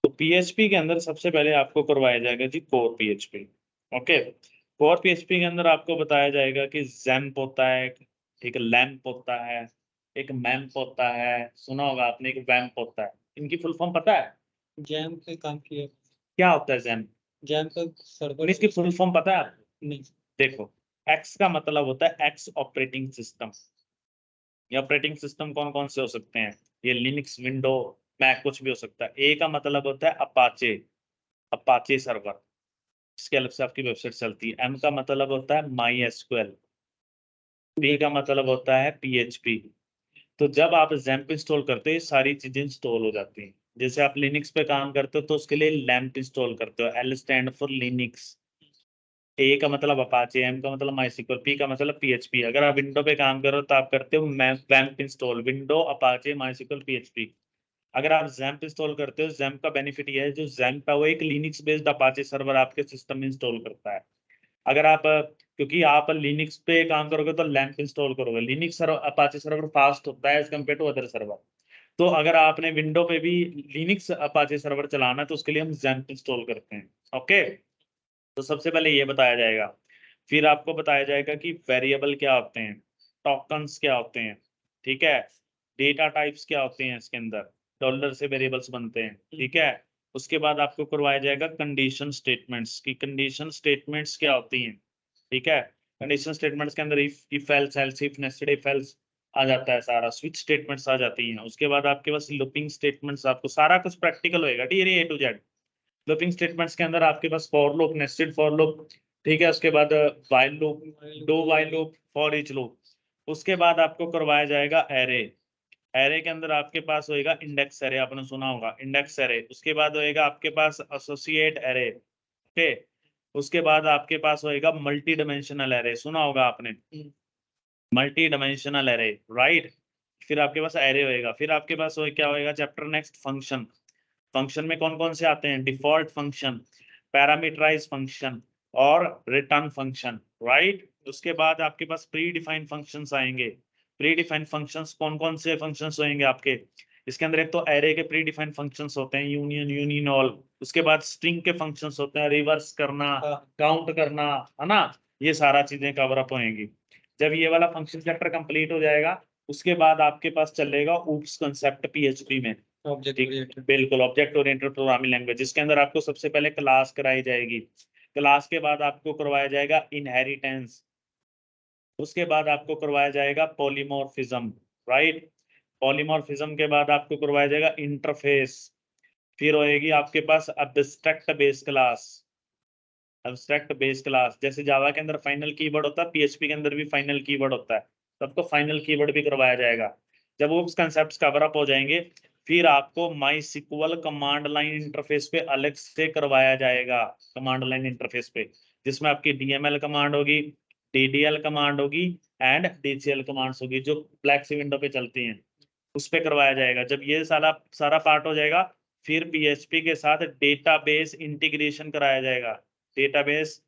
तो पीएचपी के अंदर सबसे पहले आपको करवाया जाएगा जी core PHP. Okay, core PHP के अंदर आपको बताया जाएगा कि जैम्प होता है, एक लैम्प होता है, एक मैम्प होता है, सुना होगा आपने, एक वैम्प होता है। इनकी फुल फॉर्म पता है? जैम पे काम किया। क्या होता है जैम्प? जैम पे सर्वर। इसकी फुल फॉर्म पता है आपको? नहीं। देखो, एक्स का मतलब होता है एक्स ऑपरेटिंग सिस्टम। ये ऑपरेटिंग सिस्टम कौन कौन से हो सकते हैं? ये लिनक्स, विंडो, मैक, कुछ भी हो सकता है। ए का मतलब होता है अपाचे, अपाचे सर्वर, इसके हेल्प से आपकी वेबसाइट चलती है। एम का मतलब होता है माई एसक्यूएल। पी का मतलब होता है पीएचपी। तो जब आप जैम्प इंस्टॉल करते हो, ये सारी चीजें इंस्टॉल हो जाती हैं। जैसे आप लिनक्स पे काम करते हो तो उसके लिए लैम्प इंस्टॉल करते हो, एल स्टैंड फॉर लिनक्स। ए का मतलब अपाचे, एम का मतलब माइस्क्ल, पी का मतलब पीएचपी। अगर आप विंडो पे काम कर रहे हो तो आप करते हो वैम्प install, window Apache MySQL PHP. अगर आप जैम्प इंस्टॉल करते हो, जैम्प का बेनिफिट ये है, जो जैम्प है वो एक लिनक्स बेस्ड अपाचे सर्वर आपके सिस्टम में इंस्टॉल करता है। अगर आप क्योंकि आप लिनक्स पे काम करोगे तो लैम्प इंस्टॉल करोगे, Linux server Apache server fast होता है as compare to other server. तो अगर आपने विंडो पे भी लिनक्स अपाचे सर्वर चलाना है तो उसके लिए हम जैम्प इंस्टॉल करते हैं। ओके, तो सबसे पहले ये बताया जाएगा, फिर आपको बताया जाएगा कि वेरिएबल क्या होते हैं, टोकन्स क्या होते हैं, ठीक है, डेटा टाइप्स क्या होते हैं इसके अंदर, डॉलर से वेरिएबल्स बनते हैं, ठीक है। उसके बाद आपको करवाया जाएगा कंडीशन स्टेटमेंट्स की, कंडीशन स्टेटमेंट्स क्या होती हैं, ठीक है। कंडीशन स्टेटमेंट्स के अंदर if else else if nested if else आ जाता है, सारा स्विच स्टेटमेंट्स आ जाती हैं। उसके बाद आपके पास लूपिंग स्टेटमेंट्स, आपको सारा कुछ प्रैक्टिकल होएगा, ठीक है, A to Z. Looping statements के अंदर आपके पास for loop, nested for loop, ठीक है। उसके बाद while loop, do while loop, for each loop. उसके बाद आपको करवाया जाएगा एरे, एरे के अंदर आपके पास होएगा इंडेक्स एरे, आपने सुना होगा इंडेक्स एरे। उसके बाद होएगा आपके पास एसोसिएट एरे, ओके। उसके बाद आपके पास होएगा मल्टी डायमेंशनल एरे, सुना होगा आपने मल्टी डायमेंशनल एरे, राइट। फिर आपके पास एरे होएगा, फिर आपके पास क्या होएगा चैप्टर नेक्स्ट, फंक्शन। फंक्शन में कौन कौन से आते हैं, डिफॉल्ट फंक्शन, पैरामीटराइज फंक्शन और रिटर्न फंक्शन, राइट। उसके बाद आपके पास प्री डिफाइंड फंक्शंस आएंगे। प्री डिफाइंड फंक्शंस कौन कौन से फंक्शंस होंगे आपके इसके अंदर, एक तो एरे के प्री डिफाइंड फंक्शंस होते हैं, यूनियन, यूनियन ऑल। उसके बाद स्ट्रिंग के फंक्शंस होते हैं, रिवर्स करना, काउंट करना, है ना, ये सारा चीजें कवर अप होंगी। जब ये वाला फंक्शन चैप्टर कंप्लीट हो जाएगा उसके बाद आपके पास चलेगा ऊप्स कंसेप्ट पीएचपी में, ऑब्जेक्ट बिल्कुल, ऑब्जेक्ट ओरिएंटेड प्रोग्रामिंग लैंग्वेज, जिसके अंदर आपको सबसे पहले क्लास कराई जाएगी। क्लास के बाद आपको करवाया जाएगा इनहेरिटेंस। उसके बाद आपको करवाया जाएगा पॉलीमॉर्फिज्म, राइट। पॉलीमॉर्फिज्म के बाद आपको करवाया जाएगा इंटरफेस। फिर होएगी आपके पास abstract base class. Abstract base class, जैसे जावा के अंदर फाइनल कीवर्ड होता है, पीएचपी के अंदर भी फाइनल कीवर्ड होता है, तो आपको फाइनल कीवर्ड भी करवाया जाएगा। जब वो कंसेप्ट कवर अप हो जाएंगे फिर आपको माई सिक्वल कमांड लाइन इंटरफेस पे अलग से करवाया जाएगा, कमांड लाइन इंटरफेस पे, जिसमें आपकी डीएमएल कमांड होगी, डीडीएल कमांड होगी एंड डीसीएल कमांड्स होगी, जो ब्लैक सी विंडो पे चलती हैं, उस पे करवाया जाएगा। जब ये सारा सारा पार्ट हो जाएगा फिर पीएचपी के साथ डेटाबेस इंटीग्रेशन कराया जाएगा। डेटाबेस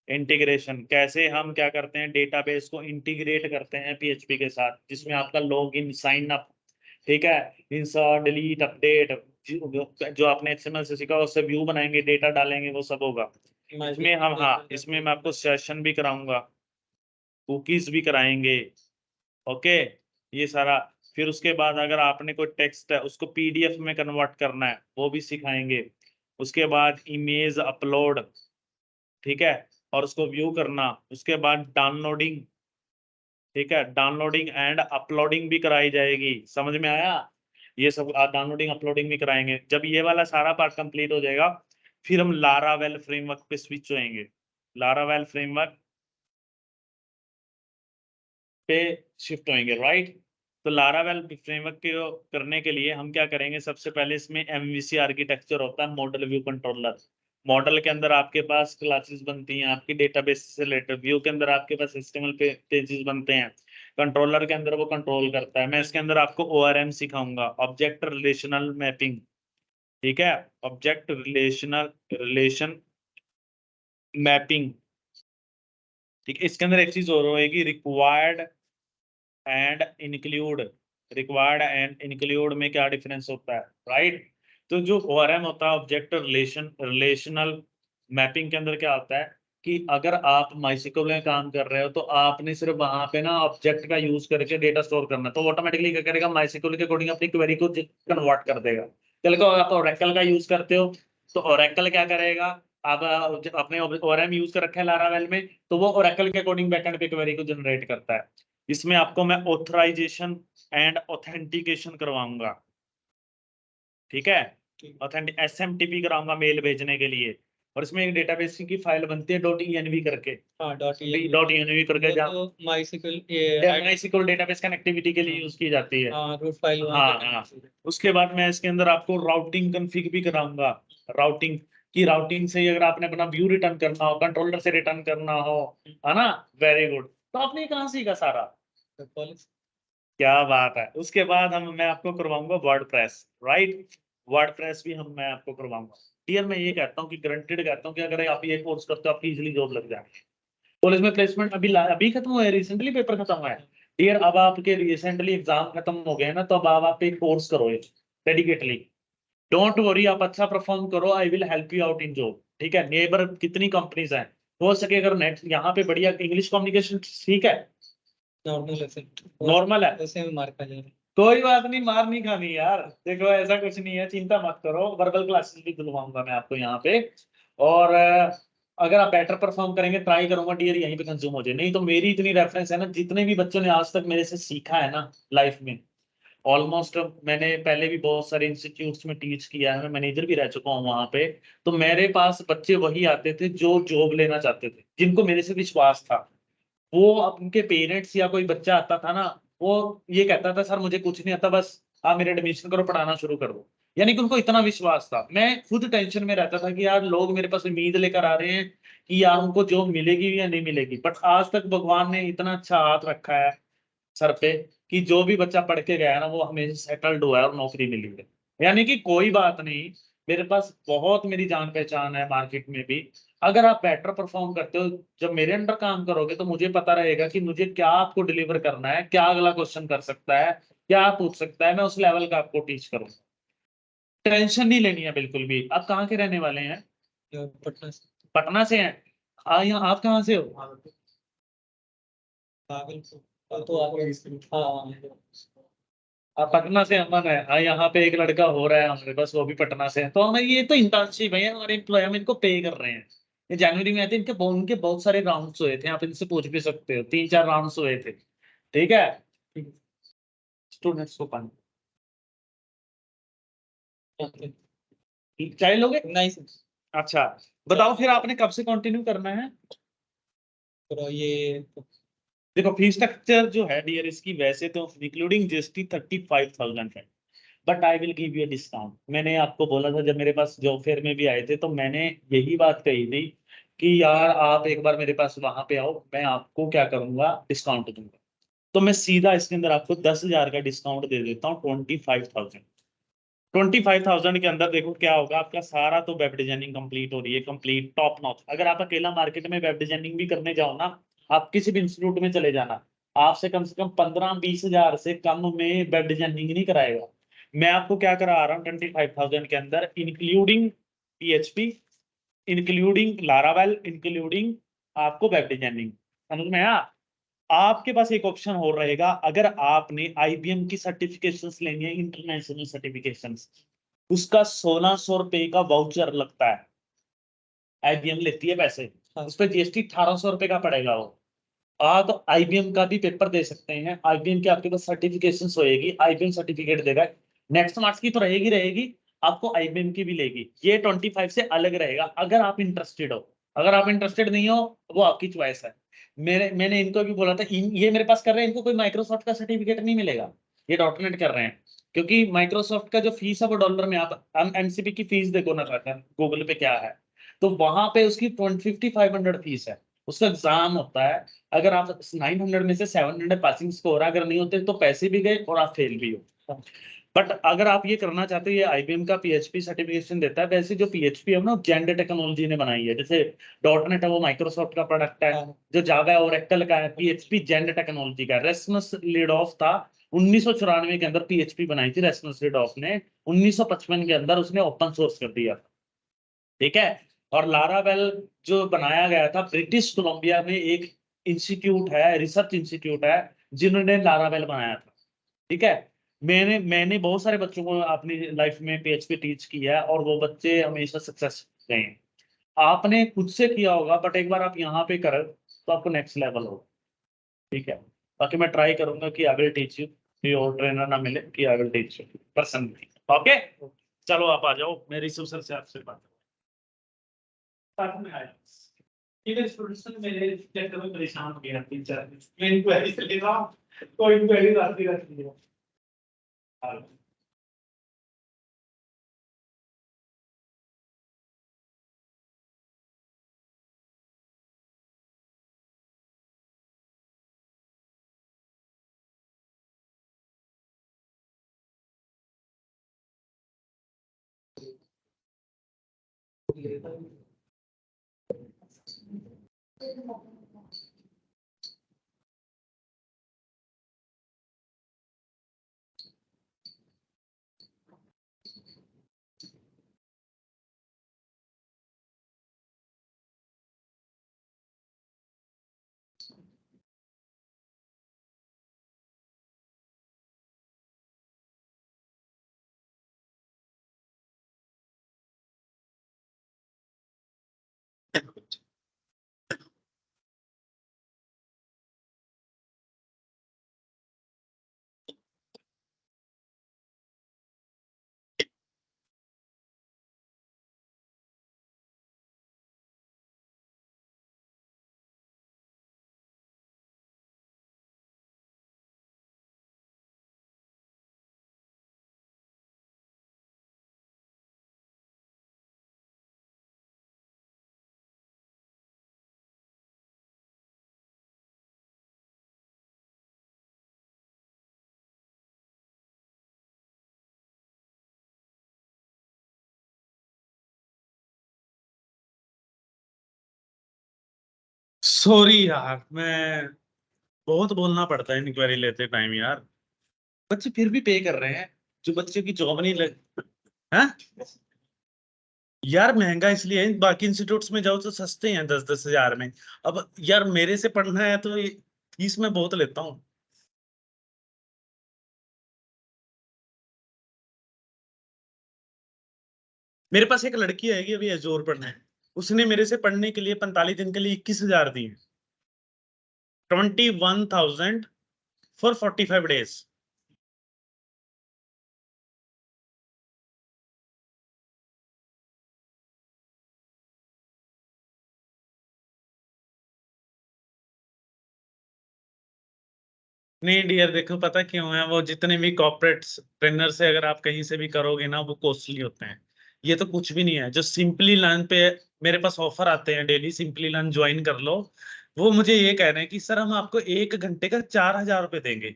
इंटीग्रेशन, कैसे हम क्या करते हैं, डेटाबेस को इंटीग्रेट करते हैं पीएचपी के साथ, जिसमें आपका लॉगिन, साइन अप, ठीक है, इंसर्ट, डिलीट, अपडेट, जो आपने एक्सएमएल से सीखा उससे व्यू बनाएंगे, डेटा डालेंगे, वो सब होगा इसमें हम। हाँ, इसमें मैं आपको सेशन भी कराऊंगा, कुकीज भी कराएंगे, ओके, ये सारा। फिर उसके बाद अगर आपने कोई टेक्स्ट है उसको पीडीएफ में कन्वर्ट करना है वो भी सिखाएंगे। उसके बाद इमेज अपलोड, ठीक है, और उसको व्यू करना। उसके बाद डाउनलोडिंग, ठीक है, डाउनलोडिंग एंड अपलोडिंग भी कराई जाएगी, समझ में आया, ये सब डाउनलोडिंग अपलोडिंग भी कराएंगे। जब ये वाला सारा पार्ट कंप्लीट हो जाएगा फिर हम लारावेल फ्रेमवर्क पे स्विच होएंगे, लारावेल फ्रेमवर्क पे शिफ्ट होंगे, राइट। तो लारावेल फ्रेमवर्क को करने के लिए हम क्या करेंगे, सबसे पहले इसमें एमवीसी आर्किटेक्चर होता है, मॉडल व्यू कंट्रोलर। मॉडल के अंदर आपके पास क्लासेस बनती हैं, आपकी डेटाबेस से रिलेटेड, व्यू के अंदर आपके पास एचटीएमएल पेजेस बनते हैं, कंट्रोलर के अंदर वो कंट्रोल करता है। मैं इसके अंदर आपको ओआरएम सिखाऊंगा, ऑब्जेक्ट रिलेशनल मैपिंग, ठीक है, ऑब्जेक्ट रिलेशन मैपिंग, ठीक है। इसके अंदर एक चीज और होगी, required and include. Required and include में क्या डिफरेंस होता है, राइट। तो जो ओआरएम होता है, ऑब्जेक्ट रिलेशनल मैपिंग के अंदर क्या होता है कि अगर आप माइस्क्ल में काम कर रहे हो तो आपने सिर्फ वहां पे ना ऑब्जेक्ट का यूज करके डेटा स्टोर करना, तो ऑटोमेटिकली क्या करेगा, माइस्क्ल के अकॉर्डिंग अपनी क्वेरी को कन्वर्ट कर देगा। कल को आप ओरेकल का यूज करते हो तो ओरेकल क्या करेगा, आप अपने ओआरएम यूज कर रखे हैं लारावेल में, तो वो ओरेकल के अकॉर्डिंग बैकएंड पे क्वेरी को जनरेट करता है। इसमें आपको मैं ऑथराइजेशन एंड ऑथेंटिकेशन करवाऊंगा, ठीक है, ऑथेंटिक एसएमटीपी कराऊंगा मेल भेजने के लिए। और इसमें एक डेटाबेस की फाइल बनती है .env करके, .env करके, जहाँ माइस्क्ल डेटाबेस कनेक्टिविटी के लिए यूज की जाती है। रूट फाइल हाँ हाँ। उसके बाद मैं इसके अंदर आपको राउटिंग कॉन्फ़िग भी कराऊंगा, राउटिंग कि राउटिंग से अगर आपने अपना व्यू रिटर्न करना हो, कंट्रोलर से रिटर्न करना हो, है ना, वेरी गुड। तो आपने कहाँ सीखा सारा? कॉलेज। क्या बात है। उसके बाद मैं आपको करवाऊंगा वर्डप्रेस, राइट? वर्डप्रेस भी मैं आपको करवाऊंगा। डियर मैं ये कहता हूँ कि गारंटेड कहता हूँ कि अगर आप ये कोर्स करते हो आपकी इजीली जॉब लग जाएगी। कॉलेज में प्लेसमेंट अभी खत्म हुआ है, रिसेंटली पेपर खत्म हुआ है। डियर अब आपके रिसेंटली एग्जाम खत्म हो गए ना, तो अब आप एक कोर्स करो डेडिकेटली। डोंट वरी, आप अच्छा परफॉर्म करो, I will help you out in job. ठीक है, नेबर कितनी कंपनीज हैं, हो सके अगर नेट यहाँ पे बढ़िया इंग्लिश कम्युनिकेशन ठीक है, नॉर्मल ऐसे नॉर्मल है, वैसे में मार खा जाएगा। कोई बात नहीं, मार नहीं खानी यार। देखो ऐसा कुछ नहीं है, चिंता मत करो, वर्बल क्लासेस भी दिलवाऊंगा मैं आपको यहाँ पे। और अगर आप बेटर परफॉर्म करेंगे, ट्राई करूंगा डियर यहीं पे कंज्यूम हो जाए। नहीं तो मेरी इतनी रेफरेंस है ना, जितने भी बच्चों ने आज तक मेरे से सीखा है ना लाइफ में, ऑलमोस्ट मैंने पहले भी बहुत सारे इंस्टीट्यूट्स में टीच किया है, मैं मैनेजर भी रह चुका हूँ वहां पे। तो मेरे पास बच्चे वही आते थे जो जॉब लेना चाहते थे, जिनको मेरे से विश्वास था। वो उनके पेरेंट्स या कोई बच्चा आता था ना, वो ये कहता था सर मुझे कुछ नहीं आता, बस आप मेरे एडमिशन करो, पढ़ाना शुरू कर दो। यानी कि उनको इतना विश्वास था। मैं खुद टेंशन में रहता था कि यार लोग मेरे पास उम्मीद लेकर आ रहे हैं कि यार उनको जॉब मिलेगी या नहीं मिलेगी, बट आज तक भगवान ने इतना अच्छा हाथ रखा है सर पे कि जो भी बच्चा पढ़ के गया ना वो हमेशा सेटल्ड हुआ है और नौकरी मिली है। यानी कि कोई बात नहीं, मेरे पास बहुत मेरी जान पहचान है मार्केट में भी। अगर आप बेटर परफॉर्म करते हो, जब मेरे अंडर काम करोगे तो मुझे पता रहेगा कि मुझे क्या आपको डिलीवर करना है, क्या अगला क्वेश्चन कर सकता है, क्या पूछ सकता है, मैं उस लेवल का आपको टीच करूंगा। टेंशन नहीं लेनी है बिल्कुल भी। आप कहाँ के रहने वाले हैं? पटना से। पटना से हैं? यहाँ आप कहाँ से हो? भागलपुर तो आगे। हाँ हाँ। पटना से अमन है। हाँ, यहाँ पे एक लड़का हो रहा है हमारे पास, वो भी पटना से है। तो हमें ये तो इंटर्नशिप है, हमारे एम्प्लॉय हम इनको पे कर रहे हैं। ये जनवरी में आए थे, उनके बहुत सारे राउंड्स हुए थे, आप इनसे पूछ भी सकते हो, 3-4 राउंड्स हुए थे। ठीक है, स्टूडेंट्स को पानी चाय लोगे? नहीं सर। अच्छा, बताओ फिर आपने कब से कंटिन्यू करना है? तो ये देखो फीस स्ट्रक्चर जो है डियर, इसकी वैसे तो इंक्लूडिंग जीएसटी 35,000 है, but I will give you a discount. मैंने आपको बोला था जब मेरे पास जॉब फेयर में भी आए थे, तो मैंने यही बात कही थी कि यार आप एक बार मेरे पास वहां पे आओ, मैं आपको क्या करूंगा, डिस्काउंट दूंगा। तो मैं सीधा इसके अंदर आपको 10,000 का डिस्काउंट दे देता हूँ, 25,000। 25,000 के अंदर देखो क्या होगा, आपका सारा तो वेब डिजाइनिंग कंप्लीट हो रही है, कंप्लीट टॉप नॉच। अगर आप अकेला मार्केट में वेब डिजाइनिंग भी करने जाओ ना, आप किसी भी इंस्टीट्यूट में चले जाना, आपसे कम से कम 15-20 हजार से कम में वेब डिजाइनिंग नहीं कराएगा। मैं आपको क्या करा रहा हूँ 25,000 के अंदर, including PHP, including Laravel, including आपको वेब डिजाइनिंग। समझ में आया? आपके पास एक ऑप्शन और रहेगा, अगर आपने IBM की सर्टिफिकेशंस लेनी है, इंटरनेशनल सर्टिफिकेशंस, उसका 1,600 रुपए का वाउचर लगता है। IBM लेती है पैसे, हाँ। उस पर GST 1,800 रुपए का पड़ेगा वो। आप IBM का भी पेपर दे सकते हैं, IBM की आपके पास सर्टिफिकेशन होएगी, IBM सर्टिफिकेट देगा। नेक्स्ट मार्क्स की तो रहेगी रहेगी, आपको IBM की भी लेगी। ये 25 से अलग रहेगा अगर आप इंटरेस्टेड हो। अगर आप इंटरेस्टेड नहीं हो, वो आपकी चॉइस है। मैंने इनको भी बोला था, ये मेरे पास कर रहे हैं, इनको कोई माइक्रोसॉफ्ट का सर्टिफिकेट नहीं मिलेगा, ये डॉटनेट कर रहे हैं। क्योंकि माइक्रोसॉफ्ट का जो फीस है वो डॉलर में, आप MCP की फीस देखो ना गूगल पे क्या है, तो वहां पे उसकी 5,500 फीस है। उसका एग्जाम होता है, अगर आप 900 में से 700 पासिंग स्कोर अगर नहीं होते तो पैसे भी गए और आप फेल भी हो। बट अगर आप ये करना चाहते हो, ये IBM का PHP सर्टिफिकेशन देता है। वैसे जो PHP है ना, जेंडर टेक्नोलॉजी ने बनाई है। जैसे डॉटनेट है वो माइक्रोसॉफ्ट का प्रोडक्ट है, हाँ। जो जावा है ओरेकल का है, PHP जेंडर टेक्नोलॉजी का। रेस्मस लिडॉफ था, 1994 के अंदर PHP बनाई थी रेस्मस लिडॉफ ने, 1955 के अंदर उसने ओपन सोर्स कर दिया। ठीक है, और लारावेल जो बनाया गया था, ब्रिटिश कोलंबिया में एक इंस्टीट्यूट है, रिसर्च इंस्टीट्यूट है, जिन्होंने लारावेल बनाया था। ठीक है, मैंने बहुत सारे बच्चों को अपनी लाइफ में PHP टीच किया है, और वो बच्चे हमेशा सक्सेस गए हैं। आपने खुद से किया होगा, बट एक बार आप यहाँ पे करें तो आपको नेक्स्ट लेवल होगा। ठीक है, बाकी मैं ट्राई करूंगा कि आई विल टीच यू, कि और ट्रेनर ना मिले, कि I will teach you personally. Okay, चलो आप आ जाओ, मेरी सर से आपसे बात में आया। ये स्टूडेंट्स ने मेरे चक्कर में परेशान हो गया 3-4 दिन। मैं इंक्वायरी से ले रहा हूँ, कोई इंक्वायरी आती रहती है। सॉरी यार, मैं बहुत बोलना पड़ता है इंक्वायरी लेते टाइम यार। बच्चे फिर भी पे कर रहे हैं, जो बच्चों की जॉब नहीं लग। हाँ यार, महंगा इसलिए है, बाकी इंस्टीट्यूट्स में जाओ तो सस्ते हैं 10-10 हजार में। अब यार मेरे से पढ़ना है तो फीस मैं बहुत लेता हूँ। मेरे पास एक लड़की आएगी अभी एजोर पढ़ने, उसने मेरे से पढ़ने के लिए 45 दिन के लिए 21 हजार दिए। 21,000 फॉर 45 डेज। नहीं डियर, देखो पता क्यों है, वो जितने भी कॉर्पोरेट ट्रेनर से अगर आप कहीं से भी करोगे ना, वो कॉस्टली होते हैं। ये तो कुछ भी नहीं है। जो सिंपली लर्न पे मेरे पास ऑफर आते हैं डेली, सिंपली लर्न ज्वाइन कर लो। वो मुझे ये कह रहे हैं कि सर हम आपको 1 घंटे का 4 हजार रुपये देंगे,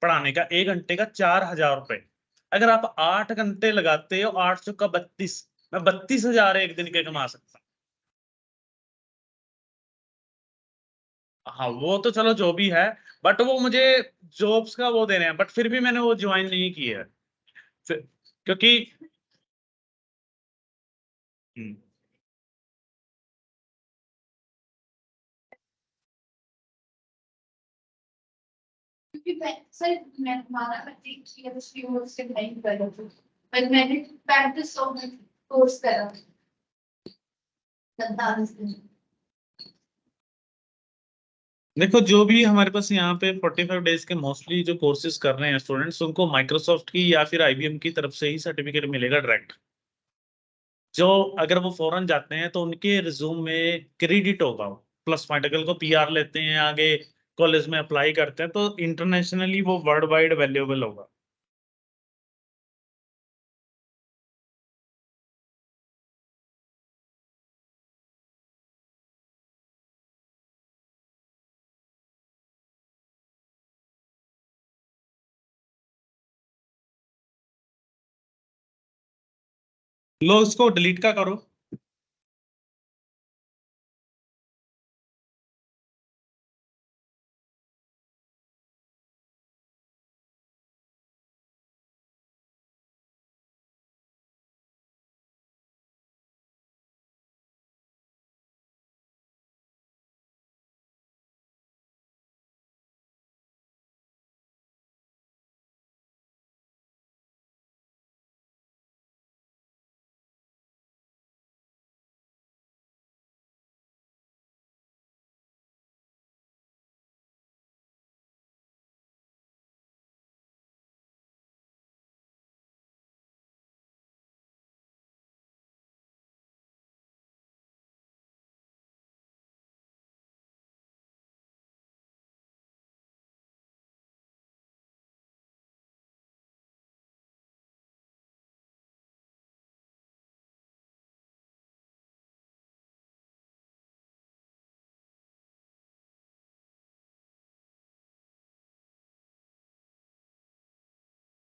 पढ़ाने का 1 घंटे का 4 हजार रुपये। अगर आप 8 घंटे लगाते हो, 8 चौका 32, मैं 32 हजार एक दिन के कमा सकता हूँ। हाँ वो तो चलो जो भी है, बट वो मुझे जॉब्स का वो दे रहे हैं, बट फिर भी मैंने वो ज्वाइन नहीं की है। क्योंकि हम्म, क्योंकि मैं तुम्हारा से नहीं कर रही थी, पर मैंने 3500 में कोर्स करा 47 दिन। देखो जो भी हमारे पास यहाँ पे 45 डेज के मोस्टली जो कोर्सेज कर रहे हैं स्टूडेंट्स, उनको माइक्रोसॉफ्ट की या फिर आईबीएम की तरफ से ही सर्टिफिकेट मिलेगा डायरेक्ट। जो अगर वो फॉरेन जाते हैं तो उनके रिज्यूम में क्रेडिट होगा, प्लस पॉइंट। अगर को पीआर लेते हैं आगे, कॉलेज में अप्लाई करते हैं, तो इंटरनेशनली वो वर्ल्ड वाइड वैल्यूएबल होगा। लो इसको डिलीट का करो।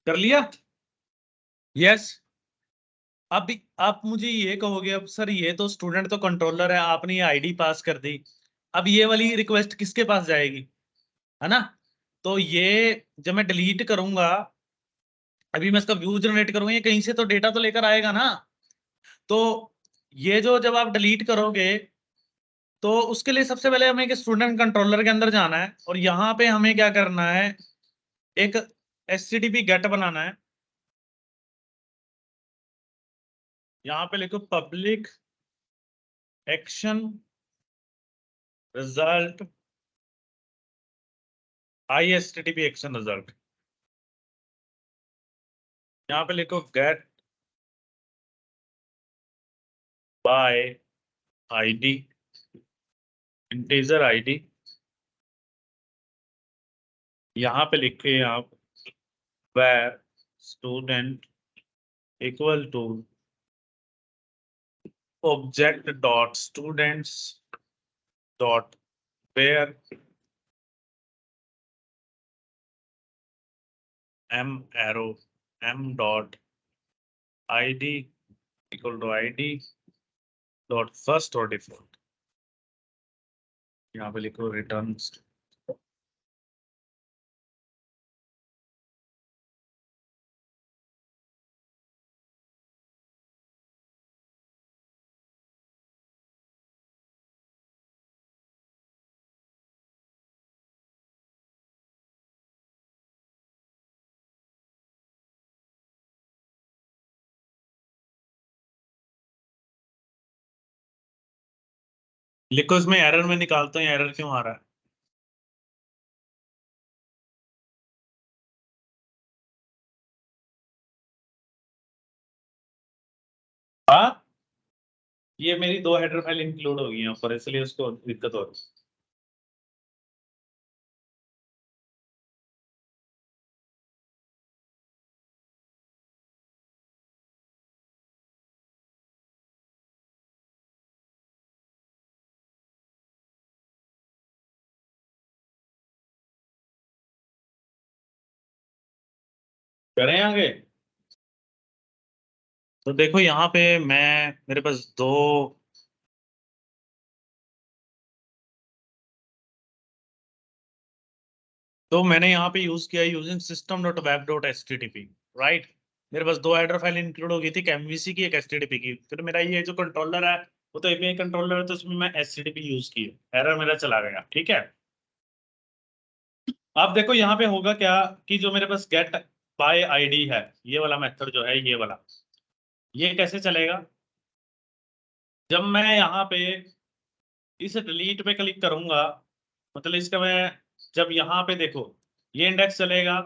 कर लिया? यस। अब आप मुझे ये कहोगे, अब सर ये तो स्टूडेंट तो कंट्रोलर है, आपने ये आईडी पास कर दी, अब ये वाली रिक्वेस्ट किसके पास जाएगी, है ना? तो ये जब मैं डिलीट करूंगा, अभी मैं इसका व्यू जनरेट करूंगा, ये कहीं से तो डेटा तो लेकर आएगा ना। तो ये जो जब आप डिलीट करोगे, तो उसके लिए सबसे पहले हमें एक स्टूडेंट कंट्रोलर के अंदर जाना है, और यहाँ पे हमें क्या करना है, एक एचटीटीपी गेट बनाना है। यहाँ पे लिखो public action result ISTTP action result. यहाँ पे लिखो get by ID, integer ID. यहाँ पे लिखे आप where student equal to object dot students dot where m arrow m dot id equal to id dot first or default। यहाँ पे लिखो रिटर्न। लिखो, इसमें एरर में निकालता हूँ, एरर क्यों आ रहा है। हाँ, ये मेरी 2 हेडर फाइल इंक्लूड हो गई हैं ऊपर, इसलिए उसको दिक्कत हो रही है। करें आगे। तो देखो यहाँ पे मेरे पास तो मैंने यहाँ पे यूज किया using system dot web dot HTTP, right. मेरे पास 2 हेडर फाइल इंक्लूड हो गई थी, एक MVC की, एक HTTP की। फिर मेरा ये जो कंट्रोलर है वो तो API कंट्रोलर है, तो उसमें मैं HTTP यूज की, एरर मेरा चला गया, ठीक है। अब देखो यहाँ पे होगा क्या, कि जो मेरे पास गेट बाय आईडी है, ये वाला मेथड जो है, ये वाला, ये कैसे चलेगा। जब मैं यहाँ पे इस डिलीट पे क्लिक करूंगा, मतलब इसका मैं, जब यहाँ पे देखो ये इंडेक्स चलेगा,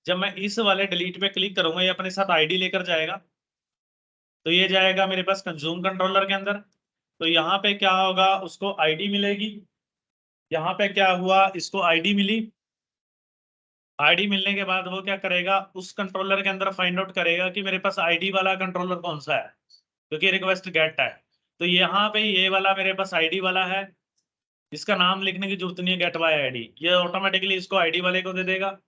जब मैं इस वाले डिलीट पे क्लिक करूंगा, ये अपने साथ आईडी लेकर जाएगा। तो ये जाएगा मेरे पास कंज्यूम कंट्रोलर के अंदर। तो यहाँ पे क्या होगा, उसको आईडी मिलेगी। यहाँ पे क्या हुआ, इसको आईडी मिली। आईडी मिलने के बाद वो क्या करेगा, उस कंट्रोलर के अंदर फाइंड आउट करेगा कि मेरे पास आईडी वाला कंट्रोलर कौन सा है, क्योंकि रिक्वेस्ट गेट है। तो यहाँ पे ये वाला मेरे पास आईडी वाला है, इसका नाम लिखने की जरूरत नहीं है, गेट बाय आईडी, ये ऑटोमेटिकली इसको आईडी वाले को दे देगा।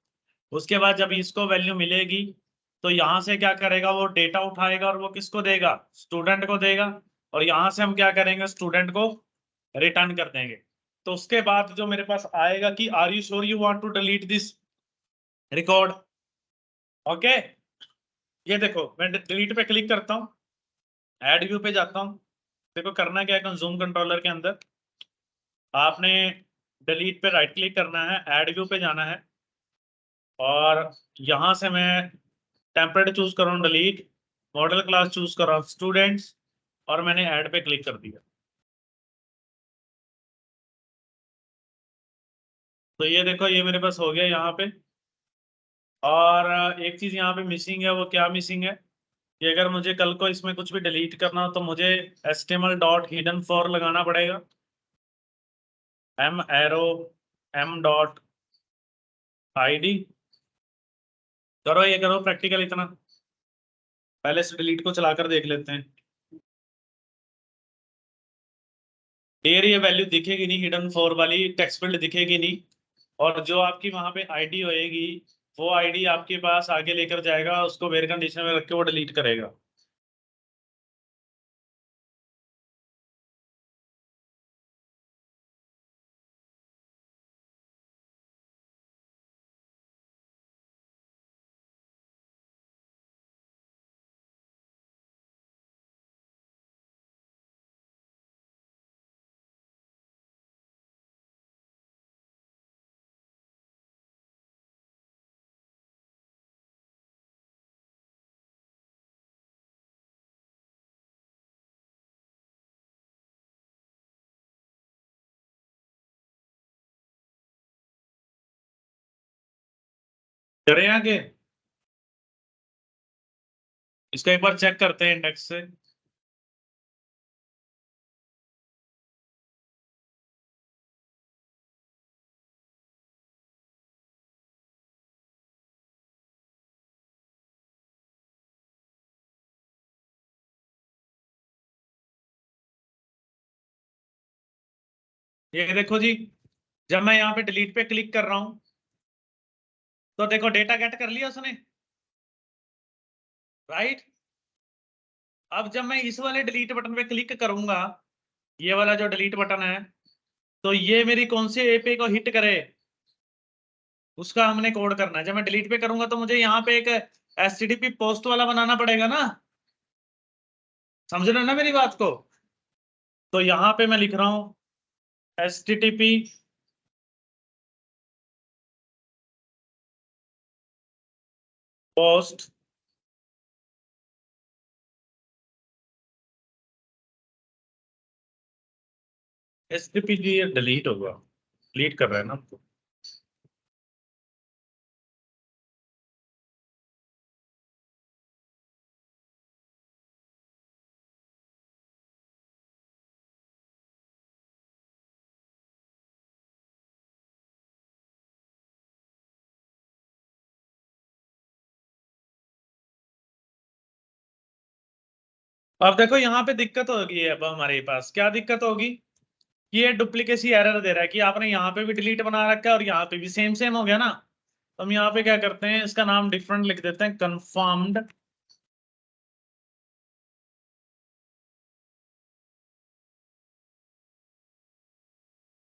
उसके बाद जब इसको वैल्यू मिलेगी, तो यहाँ से क्या करेगा, वो डेटा उठाएगा और वो किसको देगा, स्टूडेंट को देगा। और यहाँ से हम क्या करेंगे, स्टूडेंट को रिटर्न कर देंगे। तो उसके बाद जो मेरे पास आएगा कि are you sure you want to delete this record, okay. ये देखो मैं डिलीट पे क्लिक करता हूँ, एड व्यू पे जाता हूँ। देखो करना क्या है, कंज्यूम कंट्रोलर के अंदर आपने डिलीट पे राइट क्लिक करना है, ऐड व्यू पे जाना है, और यहां से मैं टेम्पलेट चूज कर रहा हूँ डिलीट, मॉडल क्लास चूज कर रहा हूँ स्टूडेंट्स, और मैंने ऐड पे क्लिक कर दिया। तो ये देखो ये मेरे पास हो गया यहाँ पे। और एक चीज यहाँ पे मिसिंग है, वो क्या मिसिंग है, कि अगर मुझे कल को इसमें कुछ भी डिलीट करना हो, तो मुझे HTML डॉट हिडन फॉर लगाना पड़ेगा, m arrow m dot id। करो ये करो प्रैक्टिकल इतना, पहले से डिलीट को चलाकर देख लेते हैं। डेयर ये वैल्यू दिखेगी नहीं, हिडन फॉर वाली टेक्स्ट फील्ड दिखेगी नहीं, और जो आपकी वहां पे आईडी होएगी, वो आईडी आपके पास आगे लेकर जाएगा, उसको वेयर कंडीशन में रख के वो डिलीट करेगा। करें आगे, इसको एक बार चेक करते हैं इंडेक्स से। ये देखो जी, जब मैं यहाँ पे डिलीट पे क्लिक कर रहा हूं तो देखो डेटा गेट कर लिया उसने, राइट। अब जब मैं इस वाले डिलीट बटन पे क्लिक करूंगा, ये वाला जो डिलीट बटन है, तो ये मेरी कौन सी एपीआई को हिट करे उसका हमने कोड करना है। जब मैं डिलीट पे करूंगा तो मुझे यहाँ पे एक एचटीटीपी पोस्ट वाला बनाना पड़ेगा ना, समझ रहे हो ना मेरी बात को। तो यहाँ पे मैं लिख रहा हूं एचटीटीपी पोस्ट एचटीटीपी जी, ये डिलीट होगा, डिलीट कर रहे हैं ना हमको। अब देखो यहाँ पे दिक्कत होगी, अब हमारे पास क्या दिक्कत होगी कि ये डुप्लीकेसी एरर दे रहा है कि आपने यहाँ पे भी डिलीट बना रखा है और यहाँ पे भी सेम सेम हो गया ना। तो हम यहाँ पे क्या करते हैं, इसका नाम डिफरेंट लिख देते हैं, कंफर्म्ड।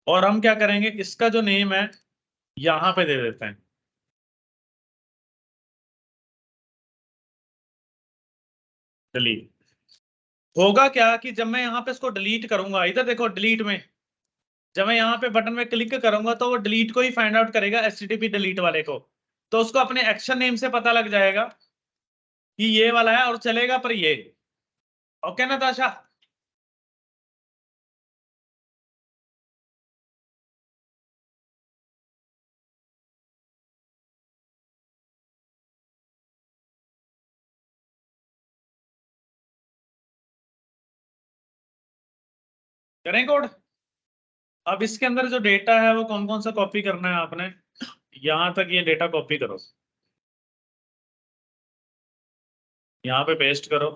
और हम क्या करेंगे, इसका जो नेम है यहाँ पे दे देते हैं डिलीट। होगा क्या कि जब मैं यहाँ पे इसको डिलीट करूंगा, इधर देखो डिलीट में, जब मैं यहाँ पे बटन में क्लिक करूंगा तो वो डिलीट को ही फाइंड आउट करेगा, एचटीटीपी डिलीट वाले को। तो उसको अपने एक्शन नेम से पता लग जाएगा कि ये वाला है और चलेगा पर ये। ओके ना ताशा। करें कोड। अब इसके अंदर जो डेटा है वो कौन कौन सा कॉपी करना है आपने, यहां तक ये डेटा कॉपी करो, यहाँ पे पेस्ट करो।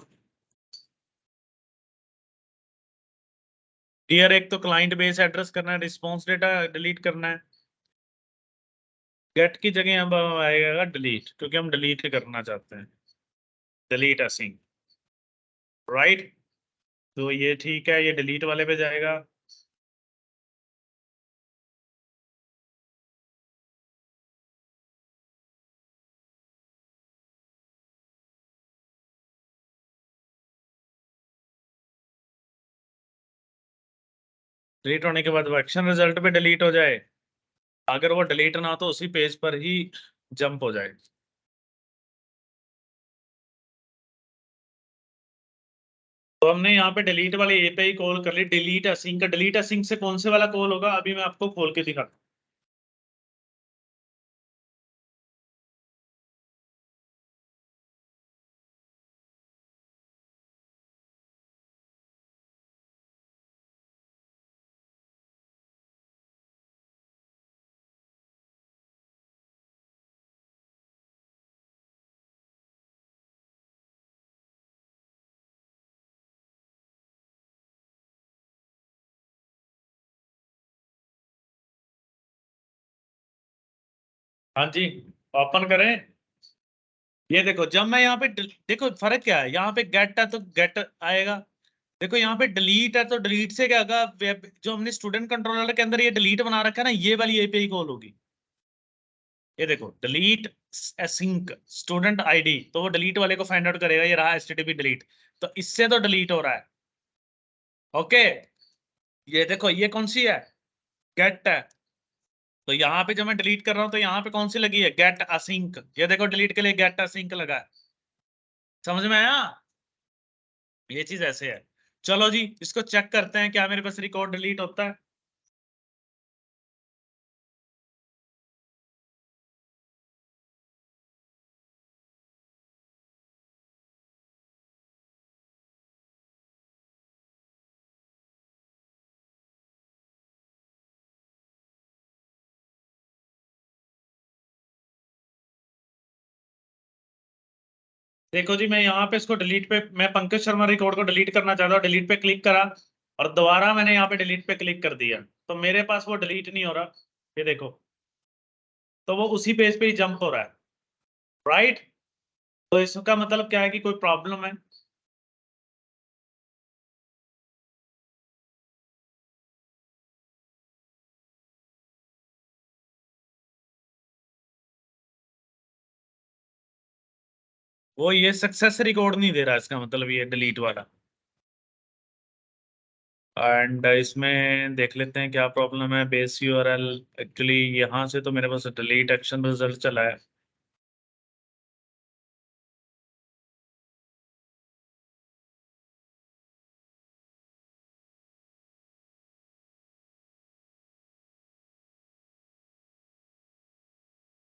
टीयर एक तो क्लाइंट बेस एड्रेस करना है, रिस्पॉन्स डेटा डिलीट करना है। गेट की जगह अब आएगा डिलीट, क्योंकि हम डिलीट करना चाहते हैं, डिलीट असिंग, राइट। तो ये ठीक है, ये डिलीट वाले पे जाएगा। डिलीट होने के बाद वो एक्शन रिजल्ट पे डिलीट हो जाए, अगर वो डिलीट ना हो तो उसी पेज पर ही जंप हो जाए। तो हमने यहाँ पे डिलीट वाले एपीआई कॉल कर ली, डिलीट असिंग का। डिलीट असिंग से कौन से वाला कॉल होगा अभी मैं आपको खोल के दिखाता हूँ। हाँ जी, ओपन करें। ये देखो, जब मैं यहाँ पे देखो फर्क क्या है, यहाँ पे गेट है तो गेट आएगा, देखो यहाँ पे डिलीट है तो डिलीट से क्या होगा, वेब जो हमने स्टूडेंट कंट्रोलर के अंदर ये डिलीट बना रखा है ना, ये वाली एपीआई कॉल होगी। ये देखो डिलीट एसिंक स्टूडेंट आईडी, तो वो डिलीट वाले को फाइंड आउट करेगा, ये रहा एचटीटीपी डिलीट, तो इससे तो डिलीट हो रहा है। ओके, ये देखो ये कौन सी है, गेट है। तो यहाँ पे जब मैं डिलीट कर रहा हूँ तो यहाँ पे कौन सी लगी है, गेट असिंक। ये देखो डिलीट के लिए गेट असिंक लगा है, समझ में आया। ये चीज ऐसे है। चलो जी, इसको चेक करते हैं क्या मेरे पास रिकॉर्ड डिलीट होता है। देखो जी, मैं यहाँ पे इसको डिलीट पे, मैं पंकज शर्मा रिकॉर्ड को डिलीट करना चाहता हूँ, डिलीट पे क्लिक करा और दोबारा मैंने यहाँ पे डिलीट पे क्लिक कर दिया, तो मेरे पास वो डिलीट नहीं हो रहा, ये देखो, तो वो उसी पेज पे ही जंप हो रहा है, राइट। तो इसका मतलब क्या है कि कोई प्रॉब्लम है। वो ये सक्सेस रिकॉर्ड नहीं दे रहा, इसका मतलब ये डिलीट वाला। एंड इसमें देख लेते हैं क्या प्रॉब्लम है। बेस यूआरएल, एक्चुअली यहाँ से तो मेरे पास डिलीट एक्शन रिजल्ट चला है।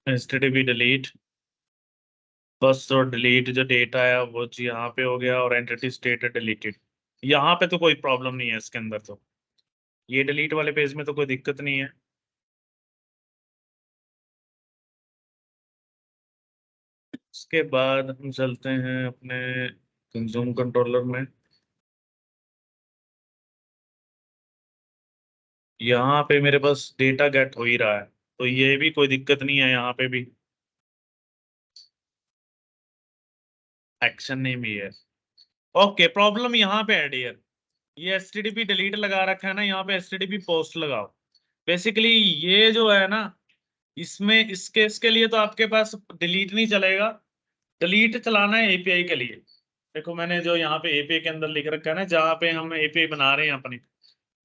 एचटीटीपी डिलीट, बस और डिलीट जो डेटा है वो जी यहाँ पे हो गया, और एंटिटी स्टेट डिलीटेड। यहाँ पे तो कोई प्रॉब्लम नहीं है इसके अंदर, तो ये डिलीट वाले पेज में तो कोई दिक्कत नहीं है। उसके बाद हम चलते हैं अपने कंज्यूम कंट्रोलर में। यहाँ पे मेरे पास डेटा गेट हो ही रहा है, तो ये भी कोई दिक्कत नहीं है, यहाँ पे भी एक्शन नेम ही है। ओके, प्रॉब्लम यहाँ पे है डियर, ये एचटीटीपी डिलीट लगा रखा है ना, यहाँ पे एचटीटीपी पोस्ट लगाओ। बेसिकली ये जो है ना, इसमें इसके लिए तो आपके पास डिलीट नहीं चलेगा, डिलीट चलाना है एपीआई के लिए। देखो मैंने जो यहाँ पे एपीआई के अंदर लिख रखा है ना, जहाँ पे हम एपीआई बना रहे हैं अपनी,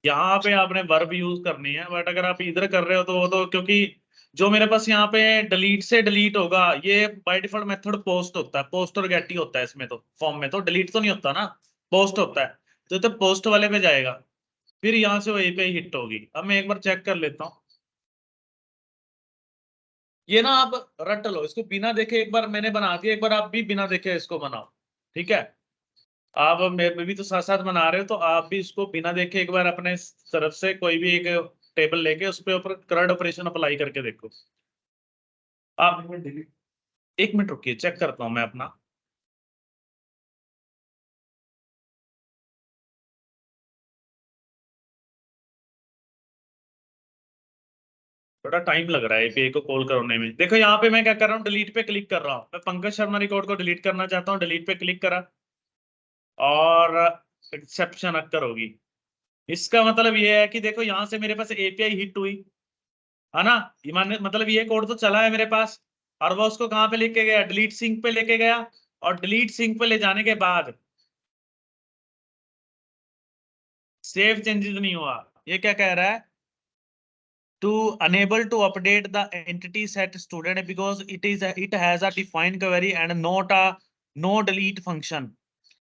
यहाँ पे आपने वर्ब यूज करनी है। बट अगर आप इधर कर रहे हो तो वो तो, क्योंकि जो मेरे पास यहाँ पे डिलीट से डिलीट होगा, ये बाय डिफॉल्ट मेथड पोस्ट होता है, पोस्ट और गेट ही होता है इसमें, तो फॉर्म में तो डिलीट तो नहीं होता ना, पोस्ट होता है। तो पोस्ट वाले पे जाएगा, फिर यहाँ से वो एपीआई हिट होगी। अब मैं एक बार चेक कर लेता हूँ। ये ना आप रट लो इसको बिना देखे, एक बार मैंने बना दिया, एक बार आप भी बिना देखे इसको बनाओ, ठीक है। आप मैं भी तो साथ साथ बना रहे हो, तो आप भी इसको बिना देखे एक बार अपने तरफ से कोई भी एक टेबल लेके उस पे ऊपर करंट ऑपरेशन अप्लाई करके देखो। आप एक मिनट रुकिए, चेक करता हूं मैं अपना। थोड़ा टाइम लग रहा है एपीआई को कॉल करने में। देखो यहाँ पे मैं क्या कर रहा हूँ, डिलीट पे क्लिक कर रहा हूँ, मैं पंकज शर्मा रिकॉर्ड को डिलीट करना चाहता हूँ, डिलीट पे क्लिक करा और एक्सेप्शन अक्कर होगी। इसका मतलब ये है कि देखो यहाँ से मेरे पास एपीआई हिट हुई है ना, ये मतलब ये कोड तो चला है मेरे पास, और वो उसको कहाँ पे लेके गया, डिलीट सिंक पे लेके गया, और डिलीट सिंक पे ले जाने के बाद सेव चेंजेस नहीं हुआ। ये क्या कह रहा है, to unable to update the entity set student because it has a defined query and not a no delete function.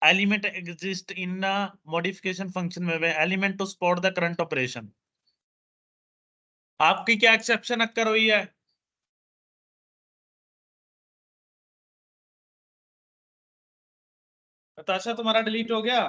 Element exist in a modification function में element to support the current operation. आपकी क्या एक्सेप्शन अक्कर हुई है? नताशा तुम्हारा डिलीट हो गया?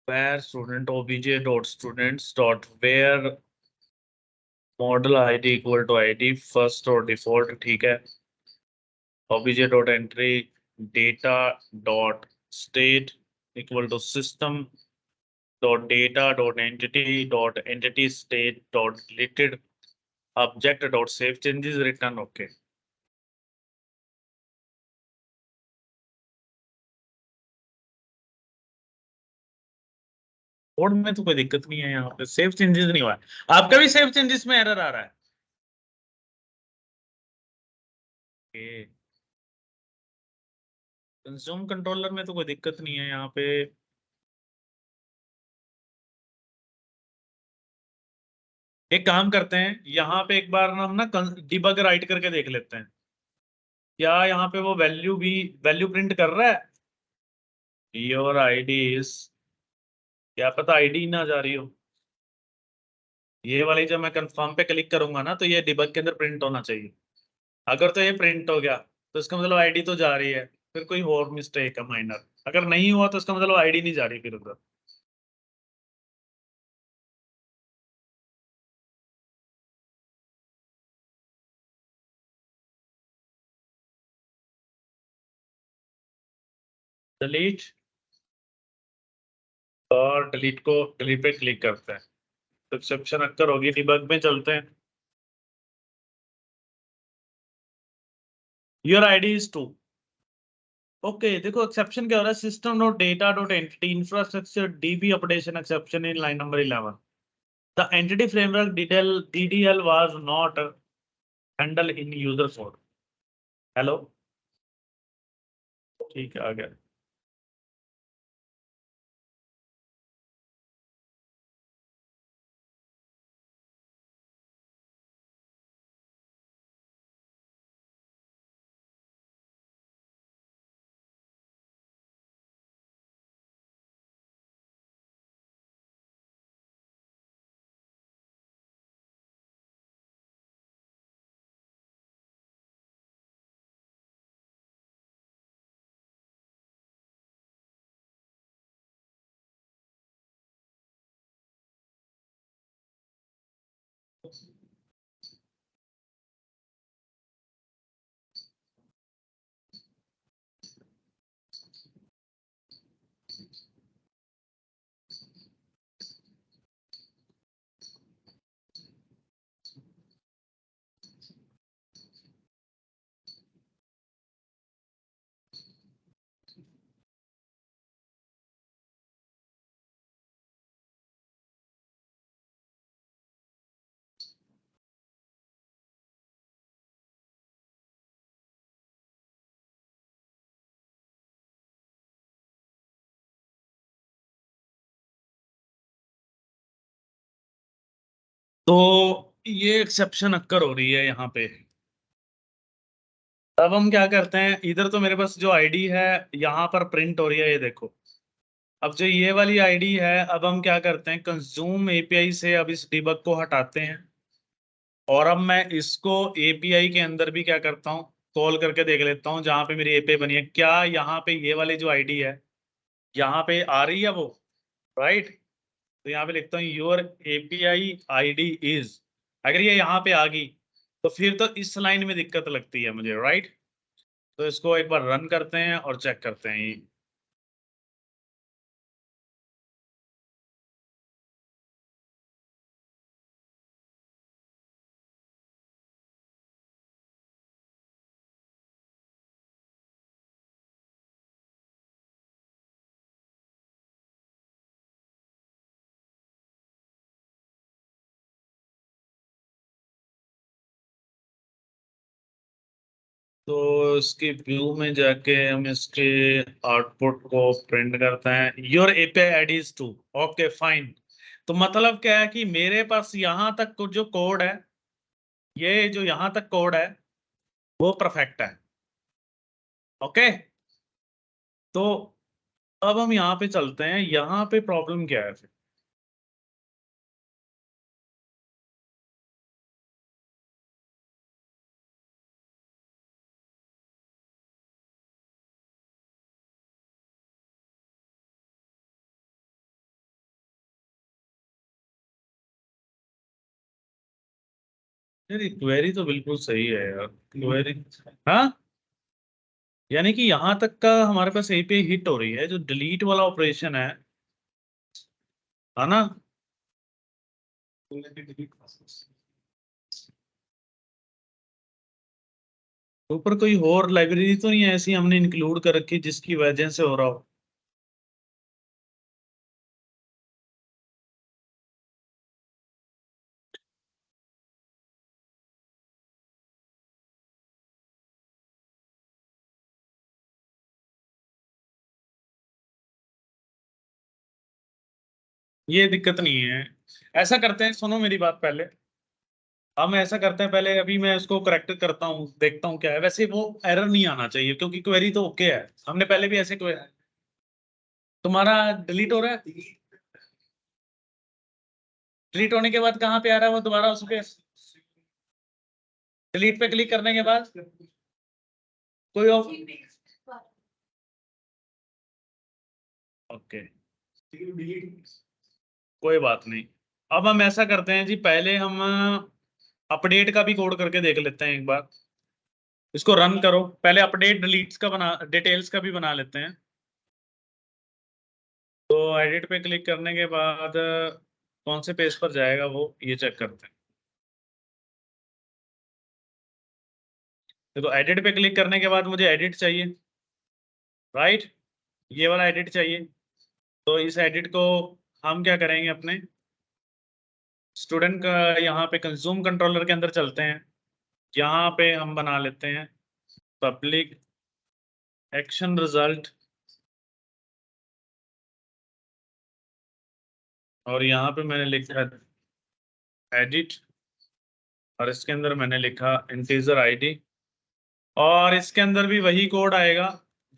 where student obj dot students dot where model id equal to id first और default, ठीक है। obj dot entry data dot state equal to system dot data dot entity state dot deleted object dot save changes return, okay। Code में तो कोई दिक्कत नहीं है, यहाँ पे सेव चेंजेस नहीं हुआ है। आपका भी सेव चेंजेस में एरर आ रहा है? कंज्यूम कंट्रोलर में तो कोई दिक्कत नहीं है यहाँ पे। एक काम करते हैं, यहाँ पे एक बार ना हम ना डिबग राइट करके देख लेते हैं, क्या यहाँ पे वो वैल्यू भी वैल्यू प्रिंट कर रहा है। योर आईडी इज, क्या पता आईडी ना जा रही हो। ये वाली जब मैं कंफर्म पे क्लिक करूंगा ना, तो ये डिबग के अंदर प्रिंट होना चाहिए। अगर तो ये प्रिंट हो गया तो इसका मतलब आईडी तो जा रही है। फिर कोई और मिस्टेक है माइनर। अगर नहीं हुआ तो इसका मतलब आईडी नहीं जा रही फिर उधर। डिलीट, और डिलीट पे क्लिक करते हैं तो एक्सेप्शन अक्कर होगी। डिबग में चलते हैं। Your ID is 2। ओके देखो एक्सेप्शन क्या हो रहा है, system dot data dot entity infrastructure dB updation exception in line number 11। The entity framework DDL was not handle in user code. Hello, ठीक है आ गया। तो ये एक्सेप्शन अक्कर हो रही है यहाँ पे। अब हम क्या करते हैं, इधर तो मेरे पास जो आईडी है यहाँ पर प्रिंट हो रही है, ये देखो। अब जो ये वाली आईडी है, अब हम क्या करते हैं, कंज्यूम एपीआई से अब इस डिबग को हटाते हैं। और अब मैं इसको एपीआई के अंदर भी क्या करता हूँ, कॉल करके देख लेता हूँ जहां पे मेरी एपीआई बनी है, क्या यहाँ पे ये वाली जो आईडी है यहाँ पे आ रही है वो, राइट। तो यहाँ पे लिखता हूँ योर एपीआई आईडी इज। अगर ये यहाँ पे आ गई तो फिर तो इस लाइन में दिक्कत लगती है मुझे, राइट। तो इसको एक बार रन करते हैं और चेक करते हैं ये। तो इसके व्यू में जाके हम इसके आउटपुट को प्रिंट करते हैं, your API ID is 2। Okay fine. तो मतलब क्या है कि मेरे पास यहाँ तक जो कोड है, ये जो यहाँ तक कोड है वो परफेक्ट है। ओके, तो अब हम यहाँ पे चलते हैं, यहाँ पे प्रॉब्लम क्या है फिर। क्वेरी तो बिल्कुल सही है यार, क्वेरी। हाँ, यानी कि यहाँ तक का हमारे पास एपीआई हिट हो रही है, जो डिलीट वाला ऑपरेशन है ना। ऊपर कोई और लाइब्रेरी तो नहीं है ऐसी हमने इंक्लूड कर रखी जिसकी वजह से हो रहा हो। ये दिक्कत नहीं है। ऐसा करते हैं, सुनो मेरी बात पहले। हम ऐसा करते हैं पहले, अभी मैं उसको करेक्ट करता हूँ, देखता हूँ क्या है। वैसे वो एरर नहीं आना चाहिए क्योंकि क्वेरी तो ओके है, हमने पहले भी ऐसे क्वेरी। तुम्हारा डिलीट हो रहा है, डिलीट होने के बाद कहाँ पे आ रहा है वो दोबारा उस पे, डिलीट पे क्लिक करने के बाद कोई ओके, कोई बात नहीं। अब हम ऐसा करते हैं जी, पहले हम अपडेट का भी कोड करके देख लेते हैं एक बार। इसको रन करो, पहले अपडेट डिलीट्स का बना, डिटेल्स का भी बना लेते हैं। तो एडिट पे क्लिक करने के बाद कौन से पेज पर जाएगा वो ये चेक करते हैं। देखो एडिट पे क्लिक करने के बाद मुझे एडिट चाहिए, राइट, ये वाला एडिट चाहिए। तो इस एडिट को हम क्या करेंगे, अपने स्टूडेंट का यहाँ पे कंज्यूम कंट्रोलर के अंदर चलते हैं। यहाँ पे हम बना लेते हैं पब्लिक एक्शन रिजल्ट, और यहाँ पे मैंने लिखा एडिट, और इसके अंदर मैंने लिखा इंटीजर आईडी, और इसके अंदर भी वही कोड आएगा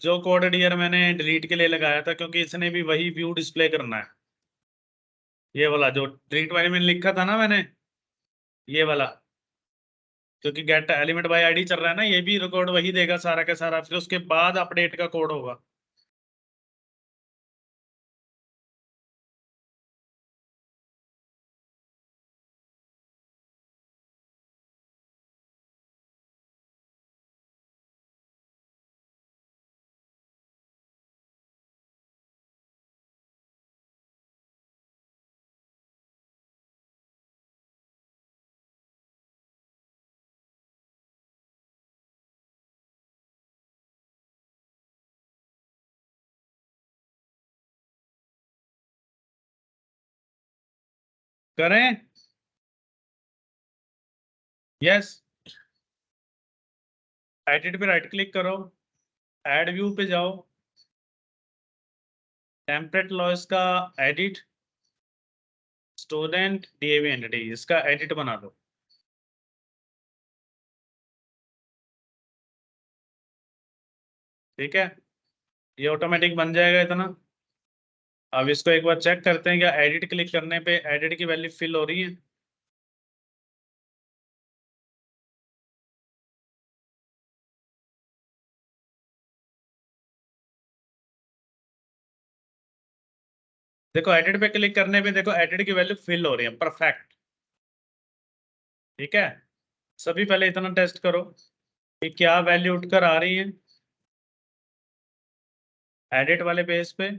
जो कोड डियर मैंने डिलीट के लिए लगाया था, क्योंकि इसने भी वही व्यू डिस्प्ले करना है। ये वाला जो डिलीट वाले में लिखा था ना मैंने, ये वाला, क्योंकि गेट एलिमेंट बाय आईडी चल रहा है ना, ये भी कोड वही देगा सारा का सारा, फिर उसके बाद अपडेट का कोड होगा। करें, यस। एडिट पे राइट क्लिक करो, ऐड व्यू पे जाओ, टेम्पलेट लॉस का एडिट, स्टूडेंट डीएवी एंटिटी, इसका एडिट बना दो। ठीक है, ये ऑटोमेटिक बन जाएगा इतना। अब इसको एक बार चेक करते हैं, क्या एडिट क्लिक करने पे एडिट की वैल्यू फिल हो रही है। देखो एडिट पे क्लिक करने पे देखो एडिट की वैल्यू फिल हो रही है, परफेक्ट। ठीक है, सभी पहले इतना टेस्ट करो कि क्या वैल्यू उठकर आ रही है एडिट वाले पेज पे।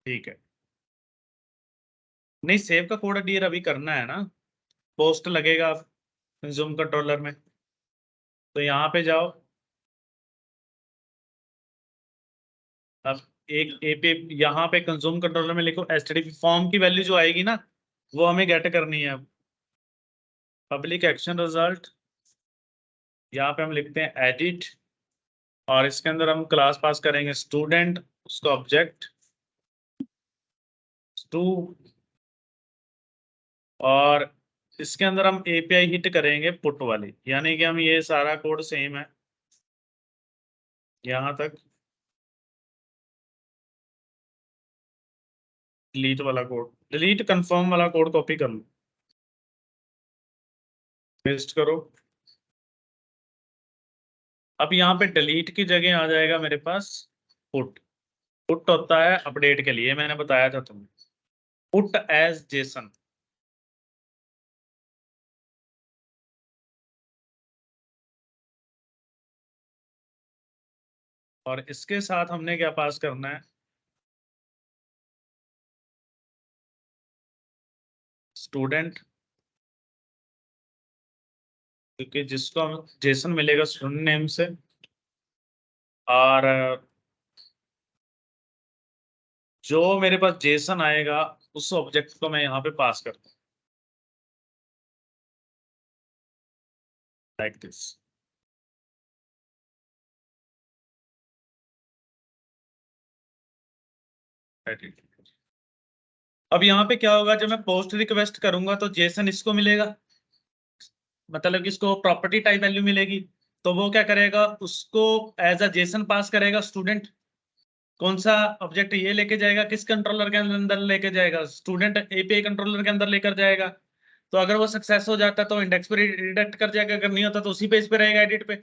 ठीक है, नहीं सेव का कोड डियर अभी करना है ना, पोस्ट लगेगा कंज्यूम कंट्रोलर में। तो यहाँ पे जाओ, अब एक एपी यहाँ पे कंज्यूम कंट्रोलर में लिखो एचटीटीपी फॉर्म की वैल्यू जो आएगी ना, वो हमें गेट करनी है। अब पब्लिक एक्शन रिजल्ट, यहाँ पे हम लिखते हैं एडिट, और इसके अंदर हम क्लास पास करेंगे स्टूडेंट, उसका ऑब्जेक्ट टू, और इसके अंदर हम एपीआई हिट करेंगे पुट वाली, यानी कि हम ये सारा कोड सेम है यहाँ तक। डिलीट वाला कोड, डिलीट कंफर्म वाला कोड कॉपी कर लो, पेस्ट करो। अब यहाँ पे डिलीट की जगह आ जाएगा मेरे पास पुट। पुट होता है अपडेट के लिए, मैंने बताया था तुम्हें, पुट एज जेसन। और इसके साथ हमने क्या पास करना है, स्टूडेंट, क्योंकि जिसको जेसन मिलेगा स्टूडेंट नेम से, और जो मेरे पास जेसन आएगा उस ऑब्जेक्ट को मैं यहाँ पे पास करता हूँ, लाइक दिस। अब यहाँ पे क्या होगा, जब मैं पोस्ट रिक्वेस्ट करूंगा तो जेसन इसको मिलेगा, मतलब कि इसको प्रॉपर्टी टाइप वैल्यू मिलेगी। तो वो क्या करेगा, उसको एज अ जेसन पास करेगा स्टूडेंट। कौन सा ऑब्जेक्ट ये लेके जाएगा, किस कंट्रोलर के अंदर लेके जाएगा, स्टूडेंट एपीआई कंट्रोलर के अंदर लेकर जाएगा। तो अगर वो सक्सेस हो जाता तो इंडेक्स पे रिडायरेक्ट कर जाएगा, अगर नहीं होता तो उसी पेज पे रहेगा एडिट पे।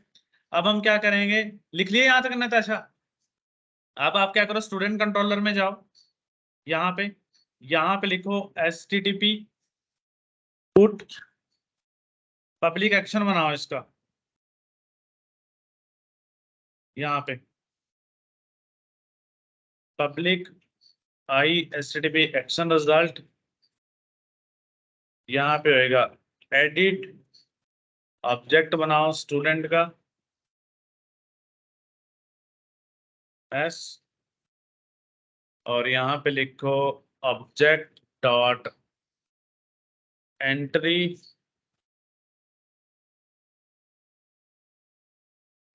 अब हम क्या करेंगे, लिख लिए यहां तक नताशा? अब आप क्या करो, स्टूडेंट कंट्रोलर में जाओ, यहाँ पे लिखो HTTP पुट पब्लिक एक्शन बनाओ इसका, यहाँ पे पब्लिक HTTP एक्शन रिजल्ट, यहाँ पे होएगा एडिट ऑब्जेक्ट बनाओ स्टूडेंट का एस, और यहाँ पे लिखो object dot entry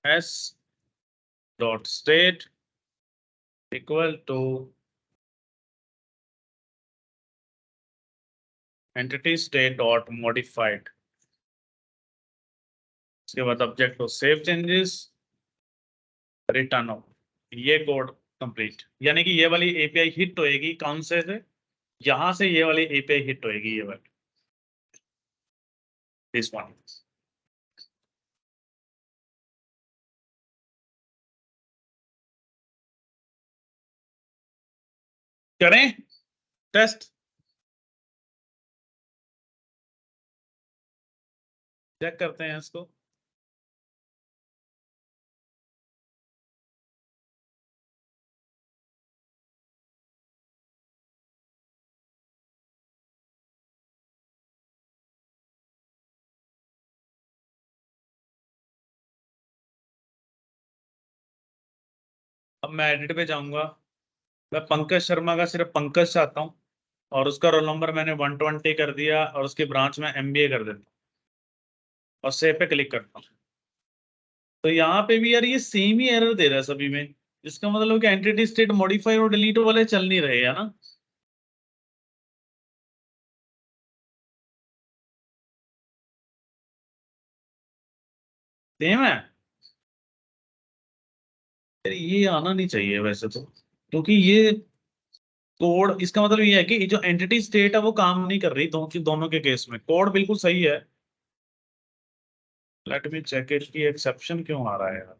S dot state equal to entity state dot modified. इसके बाद ऑब्जेक्ट को सेव चेंजेस रिटर्न हो, ये कोड कंप्लीट। यानी कि ये वाली एपीआई हिट होएगी कौन से यहां से ये वाली एपीआई हिट होएगी, ये वाली दिस वन। करें टेस्ट, चेक करते हैं इसको। अब मैं एडिट पे जाऊंगा, मैं पंकज शर्मा का सिर्फ पंकज चाहता हूँ, और उसका रोल नंबर मैंने 120 कर दिया, और उसकी ब्रांच में MBA कर देता हूँ, और सेव पे क्लिक करता हूँ। तो यहाँ पे भी यार ये सेम ही एरर दे रहा है सभी में। इसका मतलब कि एंटिटी स्टेट मॉडिफाई और डिलीट वाले चल नहीं रहे है ना। सेम है यार, ये आना नहीं चाहिए वैसे तो, क्योंकि ये कोड, इसका मतलब ये है कि जो एंटिटी स्टेट है वो काम नहीं कर रही, दोनों के केस में कोड बिल्कुल सही है। लेट मी चेक इट की एक्सेप्शन क्यों आ रहा है यार।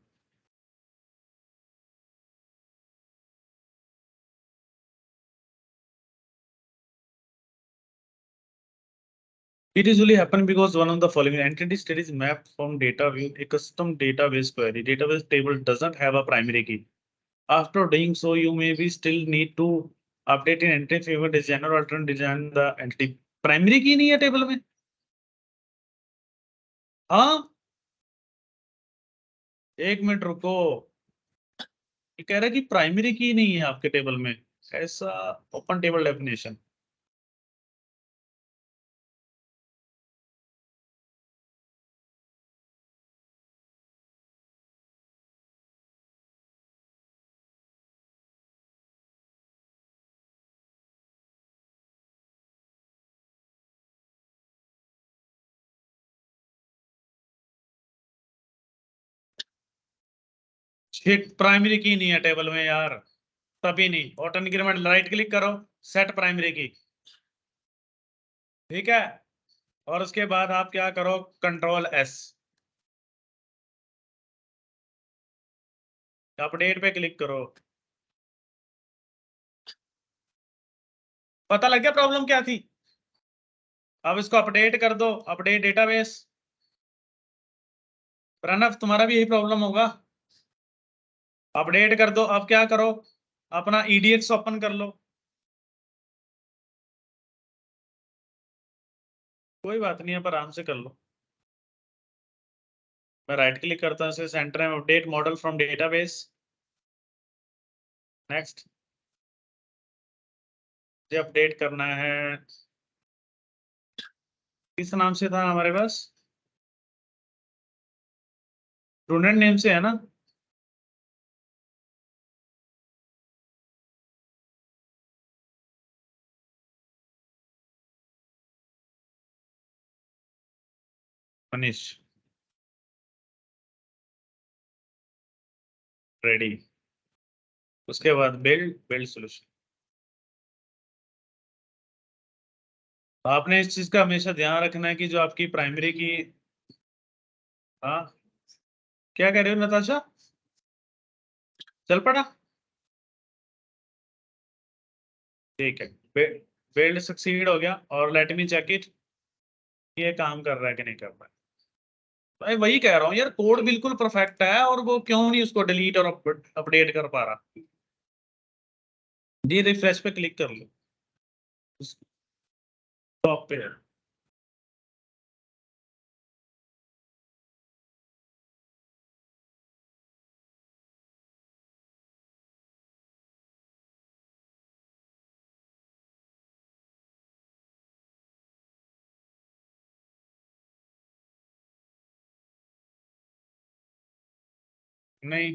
It usually happen because one of the following entity state is mapped from data view, a custom database query. Database table doesn't have a primary key. After doing so, you may be still need to update in entity favor design or alternate design the entity. Primary key नहीं है टेबल में? हाँ, एक मिनट रुको, ये कह रहा है कि प्राइमरी की नहीं है आपके टेबल में, ऐसा ओपन टेबल डेफिनेशन। प्राइमरी की नहीं है टेबल में यार, तभी नहीं। ऑटो इंक्रीमेंट राइट क्लिक करो, सेट प्राइमरी की, ठीक है। और उसके बाद आप क्या करो, Ctrl+S, अपडेट पे क्लिक करो। पता लग गया प्रॉब्लम क्या थी? अब इसको अपडेट कर दो, अपडेट डेटाबेस। प्रणव तुम्हारा भी यही प्रॉब्लम होगा, अपडेट कर दो। अब क्या करो, अपना EDX ओपन कर लो, कोई बात नहीं है, पर आराम से कर लो। मैं राइट क्लिक करता हूँ, सेंटर में update model from database, next. ये अपडेट करना है, किस नाम से था हमारे पास, स्टूडेंट नेम से है ना? मनीष, रेडी। उसके बाद बिल्ड बिल्ड सोल्यूशन। आपने इस चीज का हमेशा ध्यान रखना है कि जो आपकी प्राइमरी की, हाँ क्या कह रहे हो नताशा? चल पड़ा? ठीक है, बिल्ड सक्सीड हो गया और लेट मी चेक इट, ये काम कर रहा है कि नहीं कर रहा है। भाई वही कह रहा हूँ यार, कोड बिल्कुल परफेक्ट है और वो क्यों नहीं उसको डिलीट और अपडेट कर पा रहा। जी रिफ्रेश पे क्लिक कर लो, टॉप पे है। नहीं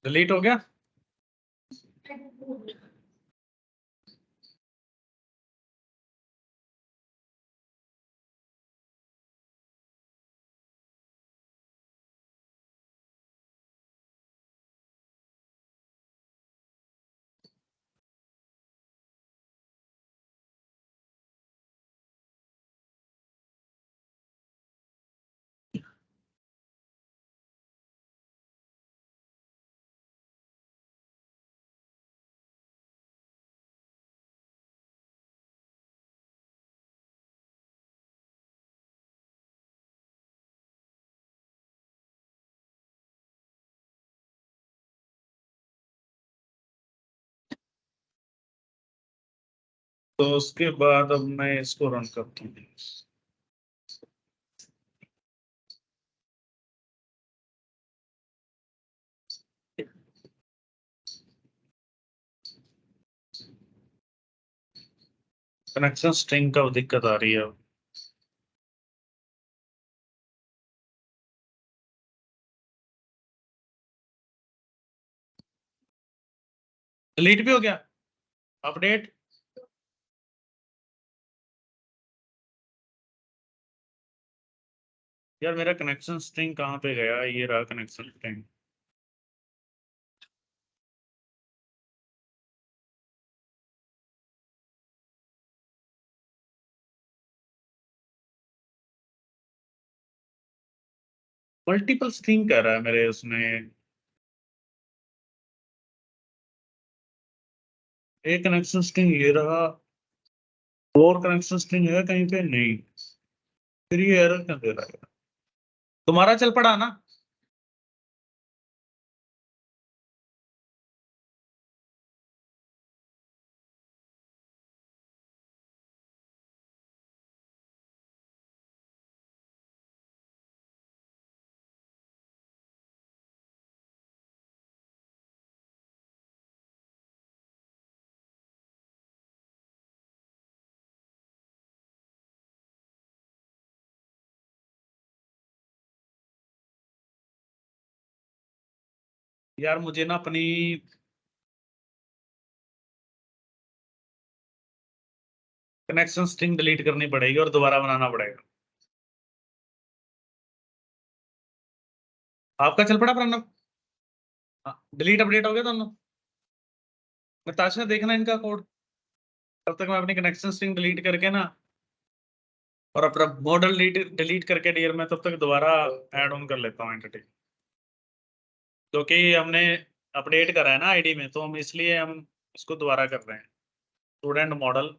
डिलीट हो गया। तो उसके बाद अब मैं इसको रन करता हूँ। कनेक्शन स्ट्रिंग का दिक्कत आ रही है। डिलीट भी हो गया, अपडेट। यार मेरा कनेक्शन स्ट्रिंग कहाँ पे गया? ये रहा कनेक्शन स्ट्रिंग। मल्टीपल स्ट्रिंग कह रहा है मेरे उसमें। एक कनेक्शन स्ट्रिंग ये रहा, और कनेक्शन स्ट्रिंग है कहीं पे नहीं, फिर ये एरर क्यों दे रहा है? तुम्हारा चल पड़ा ना? यार मुझे ना अपनी कनेक्शन स्ट्रिंग डिलीट करनी पड़ेगी और दोबारा बनाना पड़ेगा। आपका चल पड़ा प्रणव? डिलीट अपडेट हो गया दोनों? नताशा देखना इनका कोड, तब तक मैं अपनी कनेक्शन स्ट्रिंग डिलीट करके ना और अपना मॉडल डिलीट करके डियर में तब तक दोबारा ऐड ऑन कर लेता हूँ एंटिटी, क्योंकि हमने अपडेट करा है ना आईडी में, तो हम इसलिए हम इसको दोबारा कर रहे हैं। स्टूडेंट मॉडल,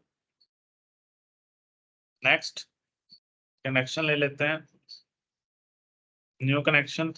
नेक्स्ट, कनेक्शन ले लेते हैं, न्यू कनेक्शन,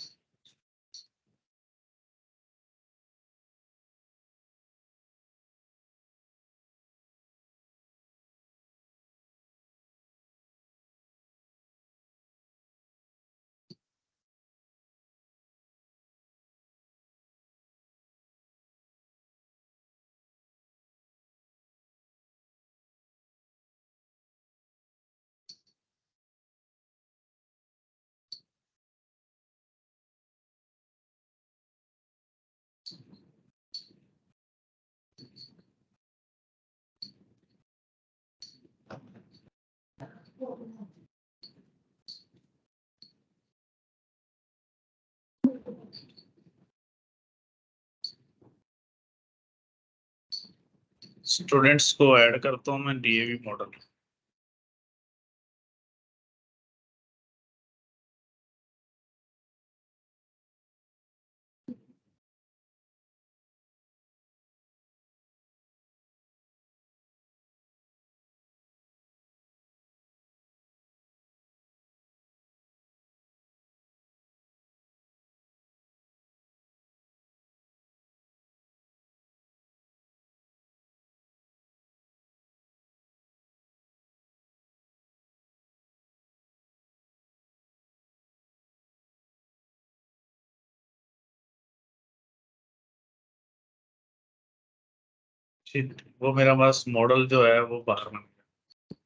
स्टूडेंट्स को ऐड करता हूँ मैं डीएवी मॉडल। ठीक, वो मेरा पास मॉडल जो है वो बाहर बन गया,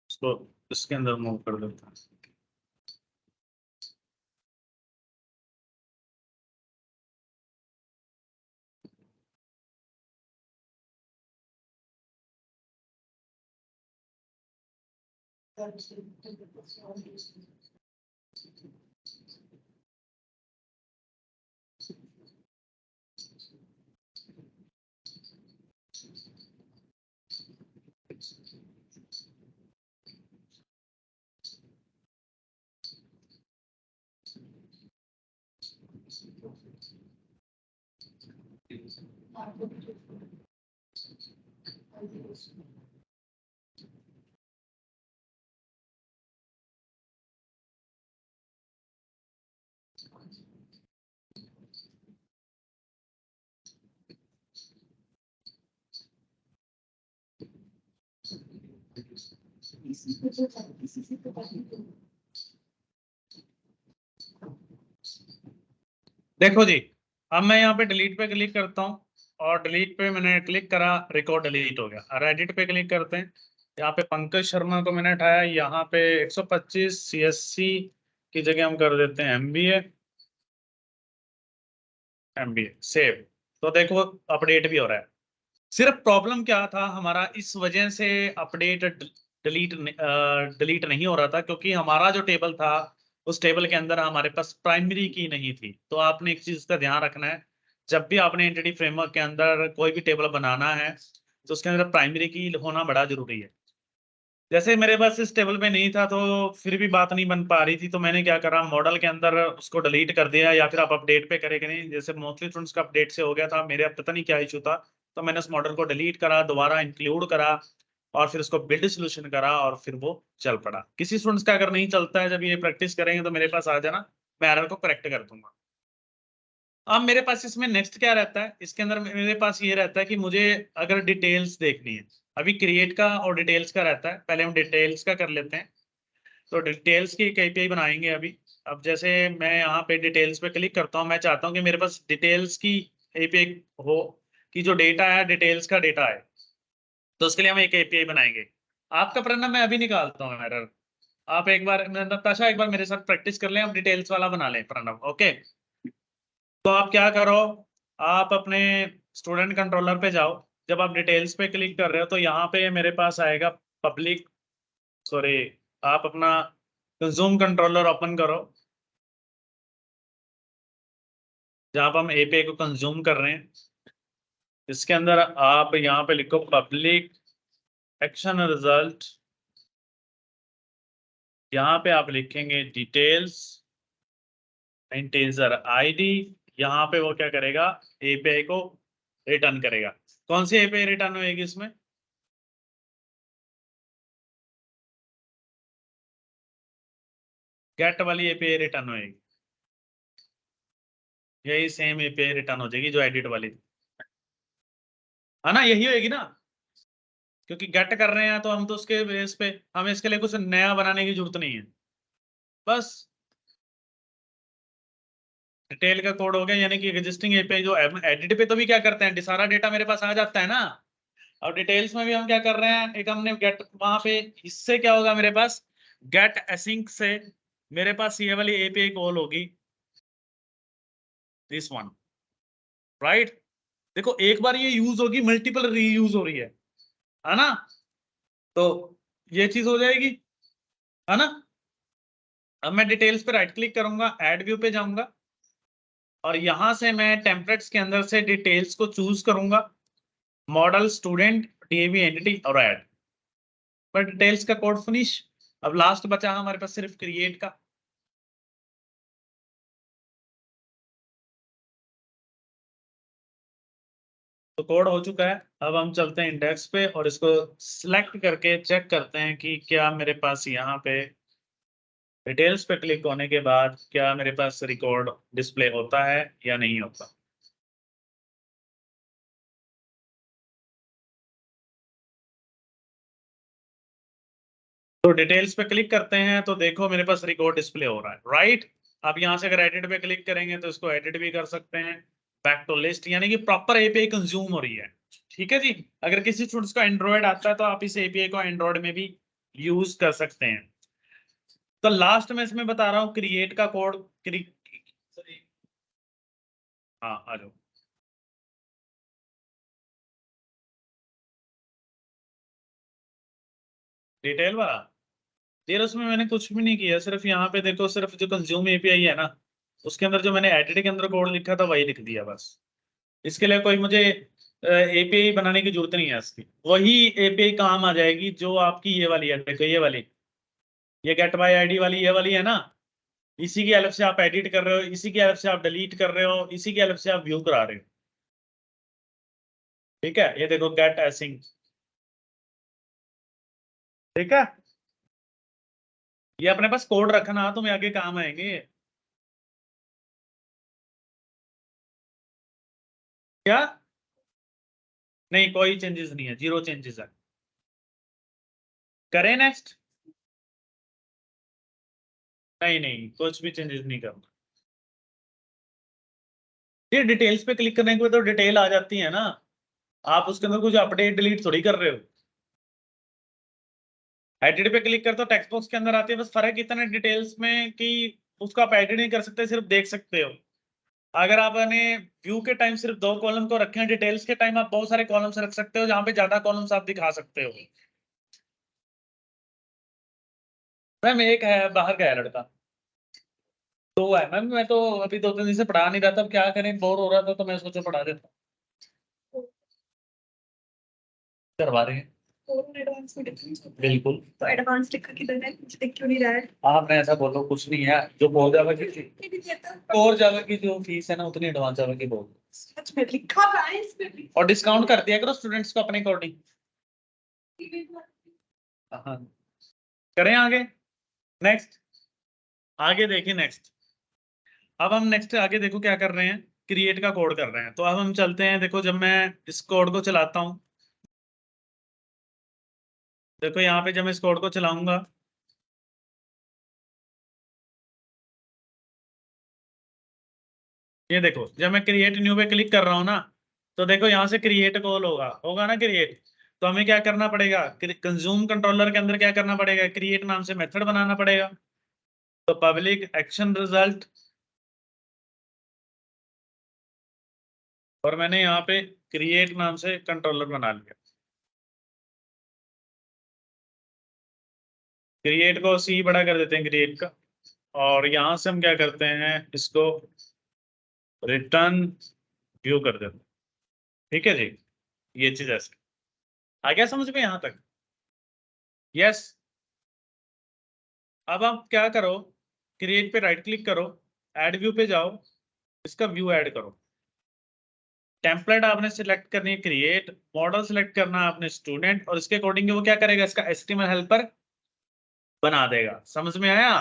उसको इसके अंदर मूव कर देता है। देखो जी, अब मैं यहाँ पे डिलीट पे क्लिक करता हूँ, और डिलीट पे मैंने क्लिक करा, रिकॉर्ड डिलीट हो गया। और एडिट पे क्लिक करते हैं, यहाँ पे पंकज शर्मा को मैंने उठाया, यहाँ पे 125 CSC की जगह हम कर देते हैं MBA सेव। तो देखो अपडेट भी हो रहा है। सिर्फ प्रॉब्लम क्या था हमारा, इस वजह से अपडेट डिलीट नहीं हो रहा था, क्योंकि हमारा जो टेबल था उस टेबल के अंदर हमारे पास प्राइमरी की नहीं थी। तो आपने एक चीज का ध्यान रखना है, जब भी आपने एंटिटी फ्रेमवर्क के अंदर कोई भी टेबल बनाना है तो उसके अंदर प्राइमरी की होना बड़ा जरूरी है। जैसे मेरे पास इस टेबल में नहीं था तो फिर भी बात नहीं बन पा रही थी, तो मैंने क्या करा, मॉडल के अंदर उसको डिलीट कर दिया, या फिर आप अपडेट पे करें कि नहीं, जैसे मोस्टली स्टूडेंट्स का अपडेट से हो गया था, मेरे अब पता नहीं क्या इशू था। तो मैंने उस मॉडल को डिलीट करा, दोबारा इंक्लूड करा, और फिर उसको बिल्ड सोल्यूशन करा, और फिर वो चल पड़ा। किसी स्टूडेंट्स का अगर नहीं चलता है, जब ये प्रैक्टिस करेंगे तो मेरे पास आ जाना, मैं एरर को करेक्ट कर दूंगा। अब मेरे पास इसमें नेक्स्ट क्या रहता है, इसके अंदर मेरे पास ये रहता है कि मुझे अगर डिटेल्स देखनी है, अभी क्रिएट का और डिटेल्स का रहता है, पहले हम डिटेल्स का कर लेते हैं। तो डिटेल्स की एक API बनाएंगे अभी। अब जैसे मैं यहाँ पे डिटेल्स पे क्लिक करता हूँ, मैं चाहता हूँ कि मेरे पास डिटेल्स की API हो, कि जो डेटा है डिटेल्स का डेटा है, तो उसके लिए हम एक API बनाएंगे। आपका प्रणव मैं अभी निकालता हूँ एरर, आप एक बार नताशा एक बार मेरे साथ प्रैक्टिस कर लें, हम डिटेल्स वाला बना लें प्रणव। ओके, तो आप क्या करो, आप अपने स्टूडेंट कंट्रोलर पे जाओ, जब आप डिटेल्स पे क्लिक कर रहे हो तो यहाँ पे मेरे पास आएगा पब्लिक, सॉरी, आप अपना कंज्यूम कंट्रोलर ओपन करो, जहाँ पर हम API को कंज्यूम कर रहे हैं। इसके अंदर आप यहाँ पे लिखो पब्लिक एक्शन रिजल्ट यहाँ पे आप लिखेंगे डिटेल्स इंटीजर आईडी, यहाँ पे वो क्या करेगा, एपीआई को रिटर्न करेगा। कौन सी एपीआई रिटर्न होएगी इसमें, गेट वाली एपीआई रिटर्न होएगी, यही सेम एपीआई रिटर्न हो जाएगी जो एडिट वाली थी, है ना, यही होएगी ना, क्योंकि गेट कर रहे हैं तो हम तो उसके बेस पे, हमें इसके लिए कुछ नया बनाने की जरूरत नहीं है, बस डिटेल का कोड हो गया, यानी कि एग्जिस्टिंग एपीआई जो एडिट पे तो भी क्या करते हैं, सारा डेटा मेरे पास आ जाता है ना। अब डिटेल्स में भी हम क्या कर रहे हैं, एक हमने गेट वहां पे, इससे क्या होगा मेरे पास, गेट एसिंक से मेरे पास ये वाली एपीआई कॉल होगी, दिस वन, राइट। देखो एक बार ये यूज होगी, मल्टीपल रीयूज हो रही है ना, तो ये चीज हो जाएगी, है ना। अब मैं डिटेल्स पे राइट क्लिक करूंगा, ऐड व्यू पे जाऊंगा और यहां से मैं टेम्पलेट्स के अंदर से डिटेल्स को चूज करूंगा, मॉडल, स्टूडेंट, डीएवी एंटिटी और ऐड, पर डिटेल्स का कोड फिनिश। अब लास्ट बचा हमारे पास सिर्फ क्रिएट का, तो कोड हो चुका है। अब हम चलते हैं इंडेक्स पे और इसको सिलेक्ट करके चेक करते हैं कि क्या मेरे पास यहाँ पे डिटेल्स पे क्लिक होने के बाद क्या मेरे पास रिकॉर्ड डिस्प्ले होता है या नहीं होता। तो डिटेल्स पे क्लिक करते हैं तो देखो मेरे पास रिकॉर्ड डिस्प्ले हो रहा है, राइट। अब यहाँ से अगर एडिट पे क्लिक करेंगे तो इसको एडिट भी कर सकते हैं, बैक टू लिस्ट, यानी कि प्रॉपर एपीआई कंज्यूम हो रही है। ठीक है जी, अगर किसी स्टूडेंट्स को एंड्रॉयड आता है तो आप इस एपीआई को एंड्रॉयड में भी यूज कर सकते हैं। तो लास्ट में इसमें बता रहा हूँ क्रिएट का कोड, हाँ आ जाओ, डिटेल वाला, यार उसमें मैंने कुछ भी नहीं किया, सिर्फ यहाँ पे देखो, सिर्फ जो कंज्यूम एपीआई है ना, उसके अंदर जो मैंने एडिट के अंदर कोड लिखा था वही लिख दिया बस। इसके लिए कोई मुझे एपीआई बनाने की जरूरत नहीं है, इसकी वही एपीआई काम आ जाएगी जो आपकी ये वाली है, देखो ये वाली, ये गेट बाय आईडी वाली, ये वाली है ना, इसी की हेल्प से आप एडिट कर रहे हो, इसी की हेल्प से आप डिलीट कर रहे हो, इसी की हेल्प से आप व्यू करा रहे हो। ठीक है, ये देखो गेट एसिंग, ठीक है, ये अपने पास कोड रखना, तुम्हें आगे काम आएंगे। क्या, नहीं कोई चेंजेस नहीं है, जीरो चेंजेस है। करें नेक्स्ट, नहीं नहीं कुछ भी चेंजेस नहीं करना। ये डिटेल्स पे क्लिक करने के बाद तो डिटेल आ जाती है ना, आप उसके अंदर कुछ अपडेट डिलीट थोड़ी कर रहे हो। एडिट पे क्लिक करते हो टेक्स्ट बॉक्स के अंदर आती है, बस फर्क इतना है डिटेल्स में कि उसको आप एडिट नहीं कर सकते, सिर्फ देख सकते हो। अगर आपने व्यू के टाइम सिर्फ 2 कॉलम को रखे हैं, डिटेल्स के टाइम आप बहुत सारे कॉलम्स रख सकते हो, जहां पे ज्यादा कॉलम्स आप दिखा सकते हो। मैम एक है, बाहर गया लड़का, 2 है मैम, मैं तो अभी 2-3 दिन से पढ़ा नहीं रहा था, अब क्या करें, बोर हो रहा था तो मैं सोचा पढ़ा देता, करवा रहे हैं। और एडवांस में डिफरेंस होता है। बिल्कुल, तो एडवांस लिखा किधर है, मुझे दिख क्यों नहीं रहा है? आपने ऐसा बोलो, कुछ नहीं है, जो बोल जावा की ये नहीं देता। कोर जावा की जो फीस है ना, उतनी एडवांस जावा की बोल दो। सच में लिखा हुआ है इसमें भी। और डिस्काउंट कर दिया करो स्टूडेंट्स को अपने अकॉर्डिंग। हाँ, करें आगे, नेक्स्ट, आगे देखिए नेक्स्ट। अब हम नेक्स्ट आगे देखो क्या कर रहे हैं, क्रिएट का कोड कर रहे हैं। तो अब हम चलते हैं, देखो जब मैं इस कोड को चलाता हूं, देखो यहाँ पे जब मैं इस कोड को चलाऊंगा, ये देखो जब मैं क्रिएट न्यू पे क्लिक कर रहा हूँ ना, तो देखो यहाँ से क्रिएट कॉल होगा होगा ना क्रिएट। तो हमें क्या करना पड़ेगा, कंज्यूम कंट्रोलर के अंदर क्या करना पड़ेगा, क्रिएट नाम से मेथड बनाना पड़ेगा। तो पब्लिक एक्शन रिजल्ट, और मैंने यहाँ पे क्रिएट नाम से कंट्रोलर बना लिया। क्रिएट को सी बड़ा कर देते हैं क्रिएट का, और यहां से हम क्या करते हैं, इसको रिटर्न व्यू कर देते हैं। ठीक है जी, ये चीज ऐसे आ गया समझ में यहाँ तक, यस। अब आप क्या करो, क्रिएट पे राइट क्लिक करो, ऐड व्यू पे जाओ, इसका व्यू ऐड करो। टेम्पलेट आपने सिलेक्ट करनी है क्रिएट, मॉडल सिलेक्ट करना है आपने स्टूडेंट, और इसके अकॉर्डिंग वो क्या करेगा, इसका HTML हेल्पर बना देगा। समझ में आया?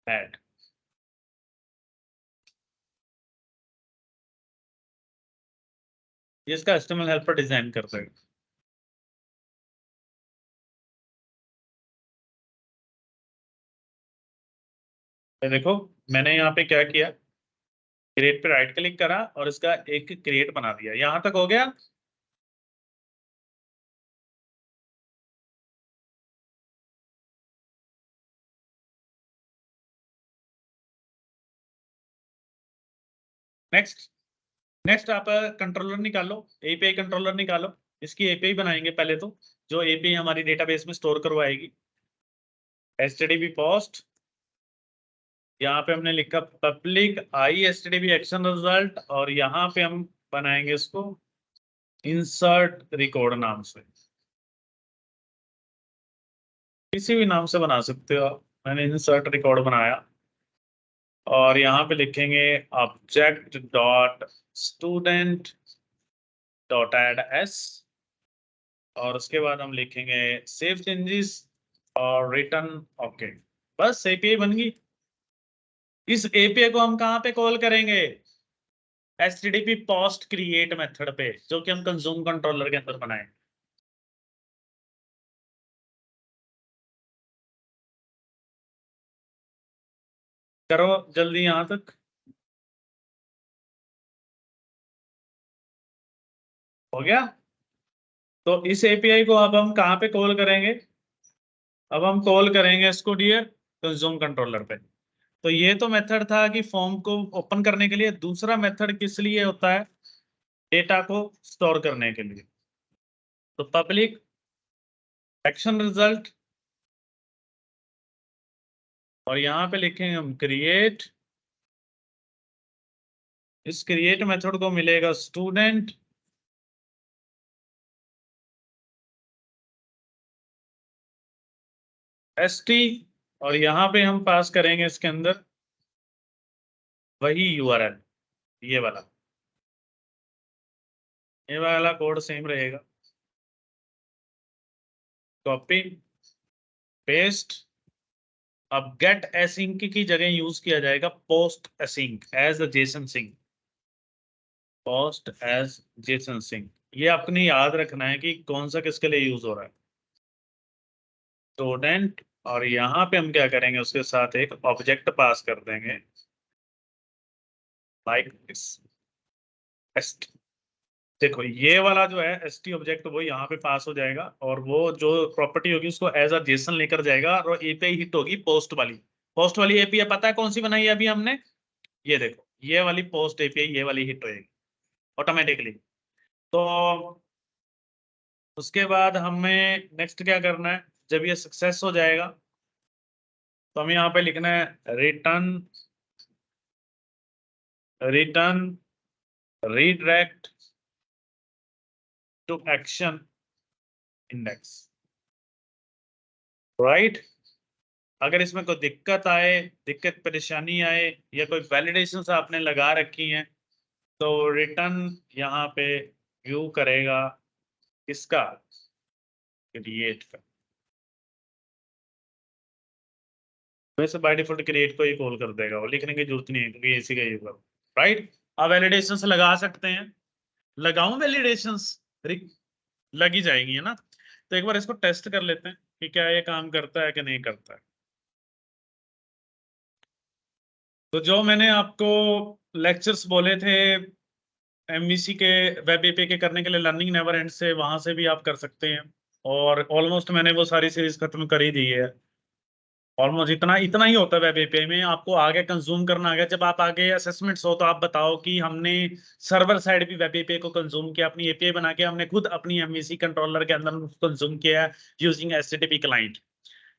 ऐड, ये इसका HTML हेल्पर डिजाइन कर देगा। ये देखो मैंने यहाँ पे क्या किया, क्रिएट पे राइट क्लिक करा और इसका एक क्रिएट बना दिया। यहां तक हो गया। नेक्स्ट आप कंट्रोलर निकालो, एपीआई कंट्रोलर निकालो। इसकी एपीआई बनाएंगे पहले तो, जो एपीआई हमारी डेटाबेस में स्टोर करवाएगी। HTTP पोस्ट, यहाँ पे हमने लिखा पब्लिक आई HTTP एक्शन रिजल्ट, और यहाँ पे हम बनाएंगे इसको इंसर्ट रिकॉर्ड नाम से, किसी भी नाम से बना सकते हो आप। मैंने इंसर्ट रिकॉर्ड बनाया और यहाँ पे लिखेंगे object dot student dot add S, और उसके बाद हम लिखेंगे सेव चेंजेस और रिटर्न ओके। बस एपीआई बन गई। इस एपीआई को हम कहाँ पे कॉल करेंगे, HTTP पोस्ट क्रिएट मेथड पे, जो कि हम कंज्यूम कंट्रोलर के अंदर बनाए। करो जल्दी यहां तक, हो गया। तो इस एपीआई को अब हम कहाँ पे कॉल करेंगे, अब हम कॉल करेंगे इसको डियर कंज्यूम कंट्रोलर पे। तो ये तो मेथड था कि फॉर्म को ओपन करने के लिए। दूसरा मेथड किस लिए होता है, डेटा को स्टोर करने के लिए। तो पब्लिक एक्शन रिजल्ट, और यहां पे लिखेंगे हम क्रिएट। इस क्रिएट मेथड को मिलेगा स्टूडेंट ST, और यहां पे हम पास करेंगे इसके अंदर वही URL, ये वाला कोड सेम रहेगा। Copy paste. अब गेट एसिंक की जगह यूज किया जाएगा post async as a JSON sync, post as JSON sync. ये अपनी याद रखना है कि कौन सा किसके लिए यूज हो रहा है, स्टूडेंट। और यहाँ पे हम क्या करेंगे, उसके साथ एक ऑब्जेक्ट पास कर देंगे लाइक दिस एस्ट। देखो ये वाला जो है ST ऑब्जेक्ट वो यहाँ पे पास हो जाएगा, और वो जो प्रॉपर्टी होगी उसको एज अ जेसन लेकर जाएगा, और एपीआई हिट होगी पोस्ट वाली एपीआई पता है कौन सी बनाई है अभी हमने, ये देखो ये वाली पोस्ट एपीआई, ये वाली हिट होएगी ऑटोमेटिकली। तो उसके बाद हमें नेक्स्ट क्या करना है, जब ये सक्सेस हो जाएगा तो हमें यहाँ पे लिखना है return redirect to action index, right. अगर इसमें कोई दिक्कत परेशानी आए, या कोई वैलिडेशंस आपने लगा रखी हैं, तो रिटर्न यहाँ पे व्यू करेगा इसका क्रिएट का। वैसे बाय डिफॉल्ट क्रिएट को ही कॉल कर देगा, वो लिखने की जरूरत नहीं है क्योंकि इसी का यूज है, राइट। अब वैलिडेशंस लगा सकते हैं, लगाऊं वैलिडेशंस, लगी जाएंगी है ना। तो एक बार इसको टेस्ट कर लेते हैं कि क्या ये काम करता है कि नहीं करता है। तो जो मैंने आपको लेक्चर्स बोले थे MVC के वेब एपीआई के करने के लिए, लर्निंग नेवर एंड से, वहां से भी आप कर सकते हैं। और ऑलमोस्ट मैंने वो सारी सीरीज खत्म कर ही दी है। ऑलमोस्ट इतना इतना ही होता है वेब एपीआई में। आपको आगे कंज्यूम करना आ गया, जब आप आगे असेसमेंट्स हो तो आप बताओ कि हमने सर्वर साइड भी वेब एपीआई को कंज्यूम किया, अपनी एपीआई बना के हमने खुद अपनी MVC कंट्रोलर के अंदर कंज्यूम किया यूजिंग HTTP क्लाइंट।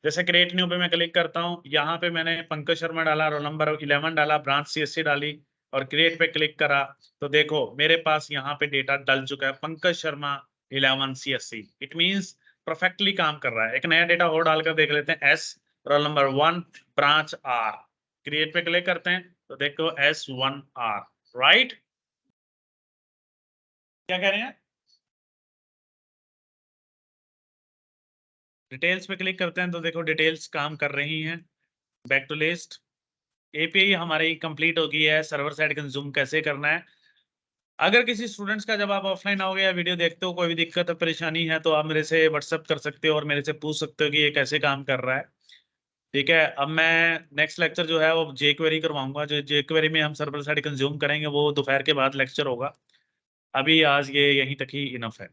जैसे क्रिएट न्यू पे मैं क्लिक करता हूँ, यहाँ पे मैंने पंकज शर्मा डाला, रोल नंबर 11 डाला, ब्रांच CSC डाली, और क्रिएट पे क्लिक करा। तो देखो मेरे पास यहाँ पे डेटा डल चुका है, Pankaj Sharma 11 CSC। It means perfectly काम कर रहा है। एक नया डेटा और डालकर देख लेते हैं। S roll number 1 branch R, create पे क्लिक करते हैं तो देखो S1R, राइट। क्या कह रहे हैं? डिटेल्स पे क्लिक करते हैं तो देखो डिटेल्स काम कर रही हैं। Back to list. एपीआई हमारी कंप्लीट हो गई है। सर्वर साइड कंज्यूम कैसे करना है। अगर किसी स्टूडेंट्स का जब आप ऑफलाइन आओगे या वीडियो देखते हो कोई भी दिक्कत और परेशानी है तो आप मेरे से व्हाट्सअप कर सकते हो और मेरे से पूछ सकते हो कि ये कैसे काम कर रहा है। ठीक है, अब मैं नेक्स्ट लेक्चर जो है वो jQuery करवाऊंगा। जो jQuery में हम सर्वर साइड कंज्यूम करेंगे वो दोपहर के बाद लेक्चर होगा। अभी आज ये यहीं तक ही इनफ है।